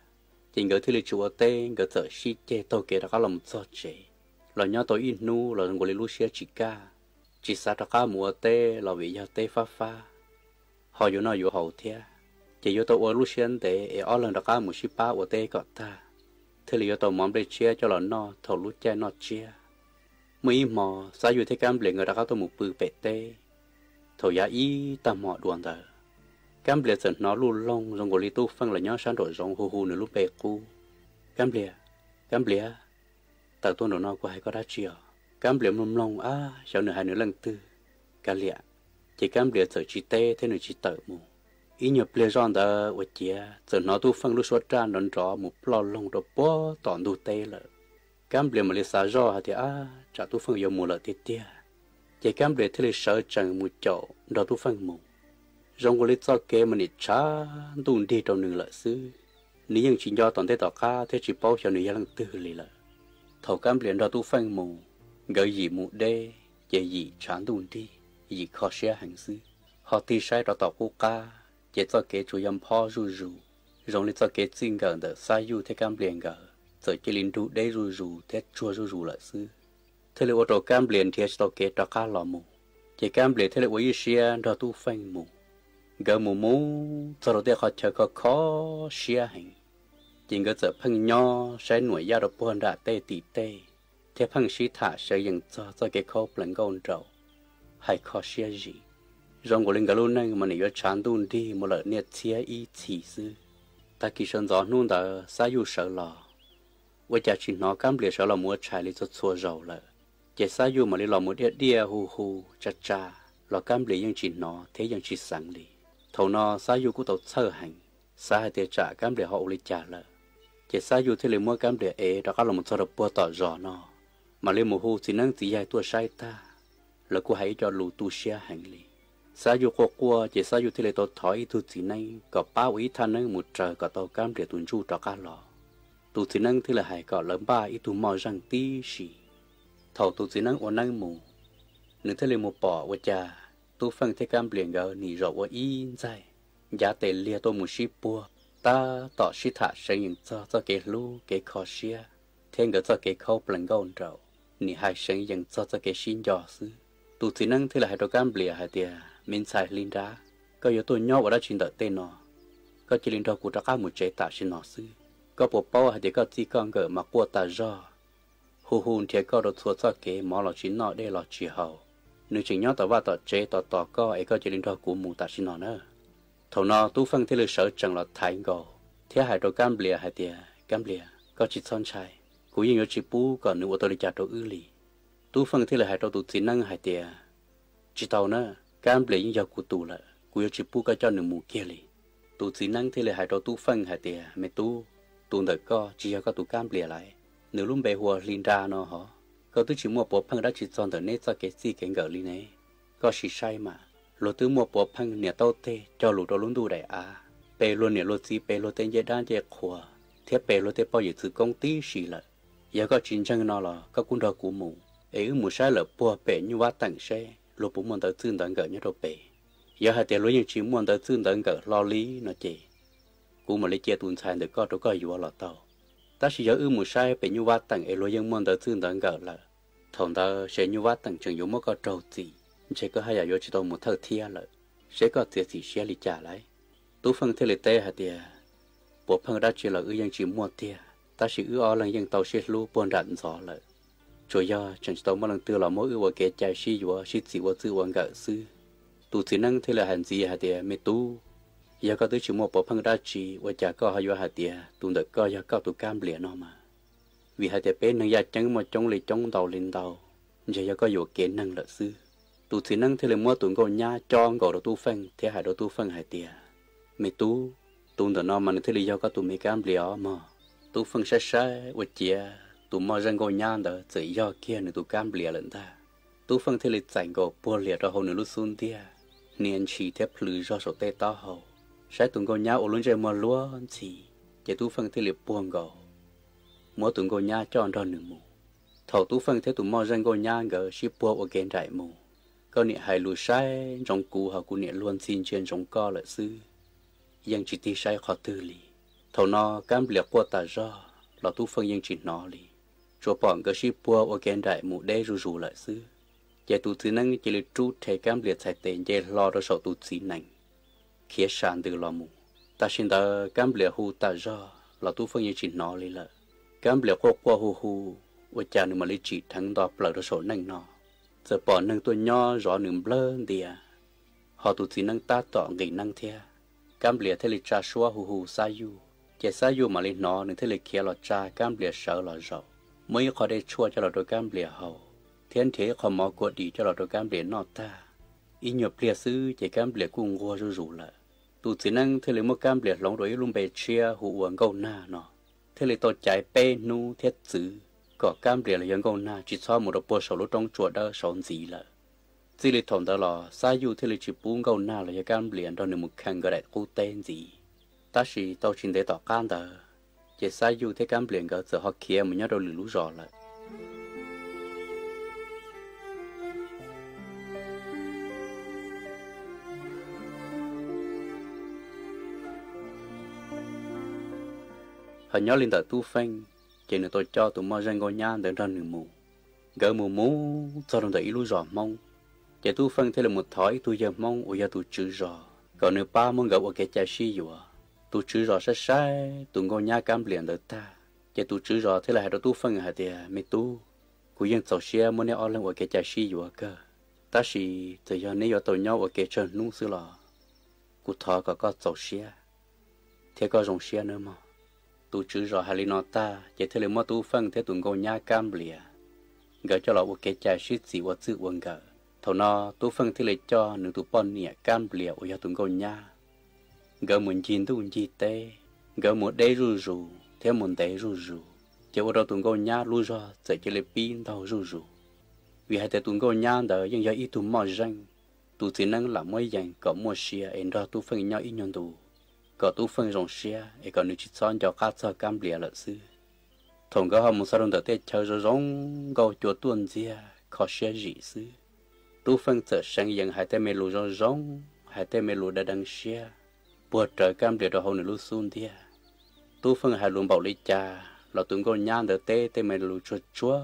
Speaker 6: chỉ ngỡ thứ lịch chúa tê ngỡ thở xí chê tôi kể đã có lòng cho chế là nhớ tôi in nu là ngồi lưu xía chỉ ca chỉ sa đã có mùa tê là vì giờ tê pha họ vô nó vô hậu thea chỉ vô tôi ở lưu xía tê ở lần đã có một xí ba ở tê cọt ta thế là vô tôi mong để chia cho là nó thầu lưu che nó chia mấy mò sa vô thế cam liền ngỡ đã có tôi một bự bể tê thầu giá ý ta mò đuổi đời cam bìa giờ nó luôn long rồi ngồi tu phân là nhớ sáng đổi rong hu nửa lúc bể cu cam bìa tại tôi nó của hai có đá chiều cam bìa mông long sau nửa hai nửa lần tư cam bìa chỉ cam bìa giờ chỉ tê thế nửa chỉ tự mù ý nhập bìa rong đó ở chia giờ nó tu phân lúc suốt tràn đón rõ một lo long đó bó tỏn tu tê lợ cam bìa mà lấy xả rõ thì trả tu phân dùng mù lợ tiệt tia chỉ cam bìa thế là sợ chẳng một chỗ đó tu phân mù rong có lấy cho kế mà nít cha tuôn đi trong nửa lợi sư nếu như chỉ do toàn thế tỏ ca thế chỉ bao cho nửa lần tư lì lợi thầu cam liền đó tu phân mù gợi gì mù đê về gì chán tuôn đi gì khó xé hành sư họ ti sai đó tỏ cô ca chỉ cho kế chủ yếm po ru rong lấy cho kế xin gần đỡ sai du thế cam liền gỡ rồi chỉ linh đủ đê ru thế chua ru lợi sư thế là ô tô cam liền thì cho kế đó ca lò mù chỉ cam liền thế là với xia đó tu phân mù gỡ mù sau đó để họ chờ có khó xia hành chỉ gỡ giờ phăng nho sẽ nuôi ra được buồn đã tê tỉ tê thế phăng xí thả sẽ dừng cho cái khó lần gòn trầu hay khó xia gì rong của linh gỡ luôn này mà nếu chán tuôn đi một lần nhiệt xia ý chỉ sư ta kỳ sơn gió nôn ta sa yu sợ lò với cha chỉ nó cam liệt sợ là mua trái lấy cho xua dầu lợ chỉ sa yu mà lấy lò mua đĩa hu cha lò cam liệtยังchỉ nó thếยังchỉ sáng li thầu nó sa yu cũng tàu sơ hành sa hai tiền trả cam liệt họ lấy trả lợ chỉ sa yu thế lấy mua cam liệt đó có là một số đợt bùa tỏ rõ nó mà lấy một hu chỉ năng chỉ dài tua sai ta là cô hãy cho lù tu xia hành li sa yu qua chỉ sa yu thế lấy tàu thỏi tu chỉ năng có bao ý than năng một trời có tàu cam liệt tuần chu cho cá lò tu chỉ năng thế là hãy có lớn ba ý tu mò răng tí xì thầu tu chỉ năng ổn năng mù nếu thế lấy một bỏ qua cha tu phân thế cam liền gờ nỉ rõ qua in dài giá tệ lia tôi một ship bùa ta tỏ shi thả xây dựng cho cái lu cái khó xia thêm gỡ cho cái khâu lần gòn trầu nỉ hai xây dựng cho cái xin dò sư tu chỉ năng thế là hai đồ cam liền hai tia mình xài linh đá có yếu tôi nhau ở đó chuyện đợi tên nó có chỉ linh đá của các một chế tạ xin nó sư có bộ bao hay để có chỉ con gỡ mà qua ta do hu thì có đồ thua cho cái mỏ là chính nó đây là chỉ hậu nếu chỉ nhớ tao va tao chế tao có ấy có chỉ linh đá của mù ta xin nó nữa thầu nó tu phân thế là sợ chẳng là thái gò thế hai đồ cam bìa hai tiề cam bìa có chỉ son chai cú yên nhớ chỉ bú còn nửa tôi đi chặt đồ ư lì tú phân thế là hai đồ tụ chỉ năng hai tiề chỉ tàu nữa cam bìa những giờ cú tụ là cú nhớ chỉ bú cái cho nửa mù kia lì tụ chỉ năng thế là hai đồ tú phân hai tiề mẹ tú đợi co chỉ có tụ cam bìa lại nửa lúc bề hùa linh ra nó hả có tôi chỉ mua bộ phân đã chỉ son từ nét cho cái gì cái gở lì này có chỉ sai mà lúa tứ mua bộ phân nè tao tê cho lúa đồ lúa đủ đại à bề luôn nè lúa gì bề lúa tên dễ đan dễ khua thiết bề lúa tê bao giờ từ công ty xì lợ giờ có chiến tranh nó là có quân đội của mù ấy mù sai lợ bùa bề như vắt tặng xe lúa bụng muốn tới xương tận gở như đồ bề giờ hai tiền lúa những chỉ muốn tới xương tận gở lo lý nó chỉ cú mà lấy chia tuần sai được có đâu có gì vào tàu ta chỉ giờ mù sai bề như vắt tặng ấy lúa những muốn tới xương tận gở là thằng ta sẽ như vắt tặng chừng giống một cái trâu gì sẽ có hai giờ chỉ tao một thợ thia lợ sẽ có tiền gì sẽ đi trả lại tú phân thế lệ tê hả tiền bộ phân đã chỉ là dân chỉ mua tiền ta chỉ ở lần dân tàu sẽ lu buôn rặn gió lợ rồi do chẳng tao mỗi lần tư là mỗi ưu cái trái xí vừa xí chỉ vừa tư vừa gạo sư tú chỉ năng thế là hành gì hả tiền mẹ tú giờ có tới chỉ mua bộ phân đã chỉ vừa trả có hai giờ hả tiền tú được có giờ có tú cam liền nó mà vì hả tiền bên năng gia chẳng mà trong lì trong tàu lên tàu giờ có vừa cái năng lợ sư tụ chỉ năng thế là mua tụi con nhá cho ngồi đầu tu phân thế hai đầu tu phân hai tiền mẹ tú tụi nó mà thế là do có tụi mẹ cam liao mà tu phân sai sai vật chia tụi mà răng con nhá đó chỉ do kia nữa tụi cam liao lần ta tu phân thế là chảnh gò bùa liao đó hồi nữa lúc xuân tia niên chỉ thép lư do sổ tê to hầu sai tụi con nhá ở luôn chơi mà lúa chỉ chỉ tu phân thế là buông gò mua tụi con nhá cho ăn nửa mù thầu tu phân thế tụi mà răng con nhá gỡ ship bùa ở gen đại mù có nè hai lúa sai trong cù họ cũng nè luôn xin trên trong co lợi sư nhưng chỉ ti sai khó tư lì thầu nó cam liệt qua ta do là tu phân nhưng chỉ nó lì cho bọn cái ship bùa ở gen đại mù đê rù rù lợi sư giờ tu thứ năng chỉ là trút thề cam liệt sai tiền giờ lo đó sợ tu xí nành khía sàn từ lo mù ta xin ta cam liệt hu ta do là tu phân nhưng chỉ nó lì lợi cam liệt qua hu hu và cha nữa mà lấy chỉ thắng đó lợi đó sợ nành nó giờ bỏ nâng tôi nho rõ nương blơ đi họ tụt chỉ nâng ta tỏ nghỉ nâng thea cam lìa thế lịch cha xua hù hù sa yu chỉ sa yu mà lên nó nương thế lịch kia là cha cam lìa sợ là rõ mới họ để chua cho là đôi cam lìa hậu thiên thế họ mò cuộn đi cho là đôi cam lìa nọ ta ý nhập lìa sư chỉ cam lìa cùng ngua rú rú là tụt chỉ nâng thế lịch mua cam lìa lóng rồi luôn bề chia hù uống câu na nọ thế lịch tôi chạy pe nu thiết chữ có cam lìa là dân công na chỉ cho một đôi bộ sầu lúc trong chuột đó sầu gì là chỉ lịch thòng đó là sai du thì lịch chỉ buông công na là dân cam lìa đó nên một khăn cái đại cô tên gì ta chỉ tao xin để tỏ can đó chỉ sai du thế cam lìa cái giờ họ kia mình nhớ đâu lú rõ là họ nhớ lên tờ tu phanh chỉ nữa tôi cho tụi mò răng ngồi nhang đến ra nửa mù gỡ mù mù cho đồng ý lú rõ mong chỉ tu phân thế là một thói tu giờ mong ở giờ tu chữ rõ còn nếu ba mong gỡ ở cái trái xí dùa tu chữ rõ sai sai tụi ngồi nhang cam liền tới ta chỉ tu chữ rõ thế là hai đứa tu phân hai đứa mấy tu cú yên sầu xe muốn nè ở lên ở cái trái xí dùa cơ ta chỉ từ giờ nếu tụi nhau ở cái chân nung xứ lò cú thọ có sầu xe thế có rồng xe nữa mà tu chữ rõ hai nó ta chỉ thế là mua tu phân thế tụi ngồi nhá cam lìa gỡ cho lọ một cái trái shit gì và chữ quân gỡ thầu nó tu phân thế là cho nửa tụ pon nè cam lìa ở nhà tụi ngồi nhá gỡ muốn chín tu chi tê gỡ một đế rù rù thế một đế rù rù chỉ ở đó tụi ngồi nhá lu ra sẽ chỉ là pin tàu rù rù vì hai tụi ngồi nhá đó nhưng giờ ít tụi mò răng tụi chỉ năng làm mấy dạng có mua xe em đó tu phân nhau ít nhân tụ có tu phân rong xe, ấy còn nếu chỉ chọn cho cá cho cam lìa lợi sư, thằng có họ muốn sao đồng tử tết chơi rồi rong gầu chuột tuần gì khó xe gì sư, tu phân trở sang dân hai tay mê lù rong rong, hai tay mê lù đã đăng xe, buộc trời cam lìa đó hậu nửa lù xuân đi, tu phân hai luôn bảo lấy cha, là tụi con nhang đỡ tê tay mê lù chuột chúa,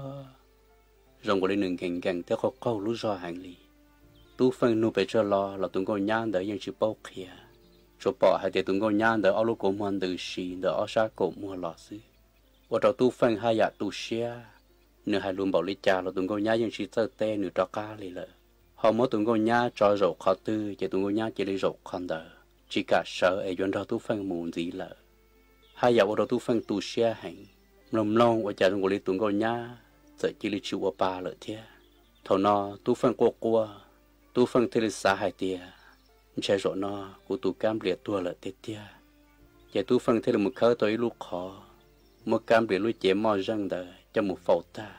Speaker 6: rong có lên nương gành gành theo khó câu lù do hàng lì, tu phân nu phải cho lo là tụi con nhang đỡ dân chỉ bao kia. Cho bỏ hai đứa tụi con nhang đỡ ở lúc cổ muôn từ xì đỡ ở xa cổ mua lò sư, ở đầu tu phân hai dạ tu xe, nửa hai luôn bảo lấy cha là tụi con nhang nhưng chỉ tơ tê nửa trò cá lì lợ, họ mỗi tụi con nhang cho rổ khó tư, chỉ tụi con nhang chỉ lấy rổ con đỡ, chỉ cả sợ ấy chuyện đầu tu phân mù gì lợ, hai giờ đầu tu phân tu xe hành lồng lông ở nhà trong cái tuần gọi nhá giờ chỉ là chịu ở ba lợi thế thầu nó tu phân qua tu phân thế là xã hai tia chạy rõ nó của tu cam liệt tua lợi thế tia giờ tu phân thế là một khởi tới lúc khó một cam liệt lúc chế mò răng đời cho một phẫu ta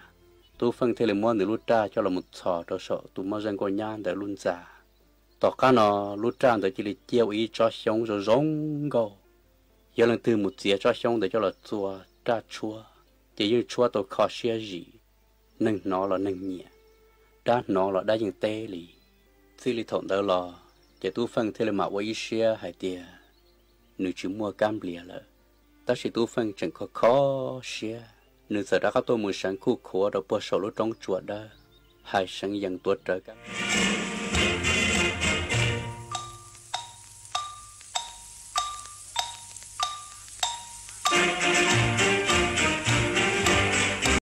Speaker 6: tu phân thế là mò để lúc tra cho là một sò cho sợ tu mò răng gọi nhá để luôn già tỏ cá nó lúc tra để chỉ là chiêu ý cho sống rồi giống go giờ lần từ một chia cho xong để cho là chua tra chua chỉ như chua tôi khó xia gì nâng nó là nâng nhẹ đá nó là đá những tê lì xí lì thọn đỡ lò chỉ tu phân thế là mà quay xia hay tiề nữ chỉ mua cam lìa lợ ta chỉ tu phân chẳng có khó xia nữ giờ đã có tôi muốn sáng khu khổ đâu bớt sầu lúc trong chuột đó hai sáng dần tuột trở cả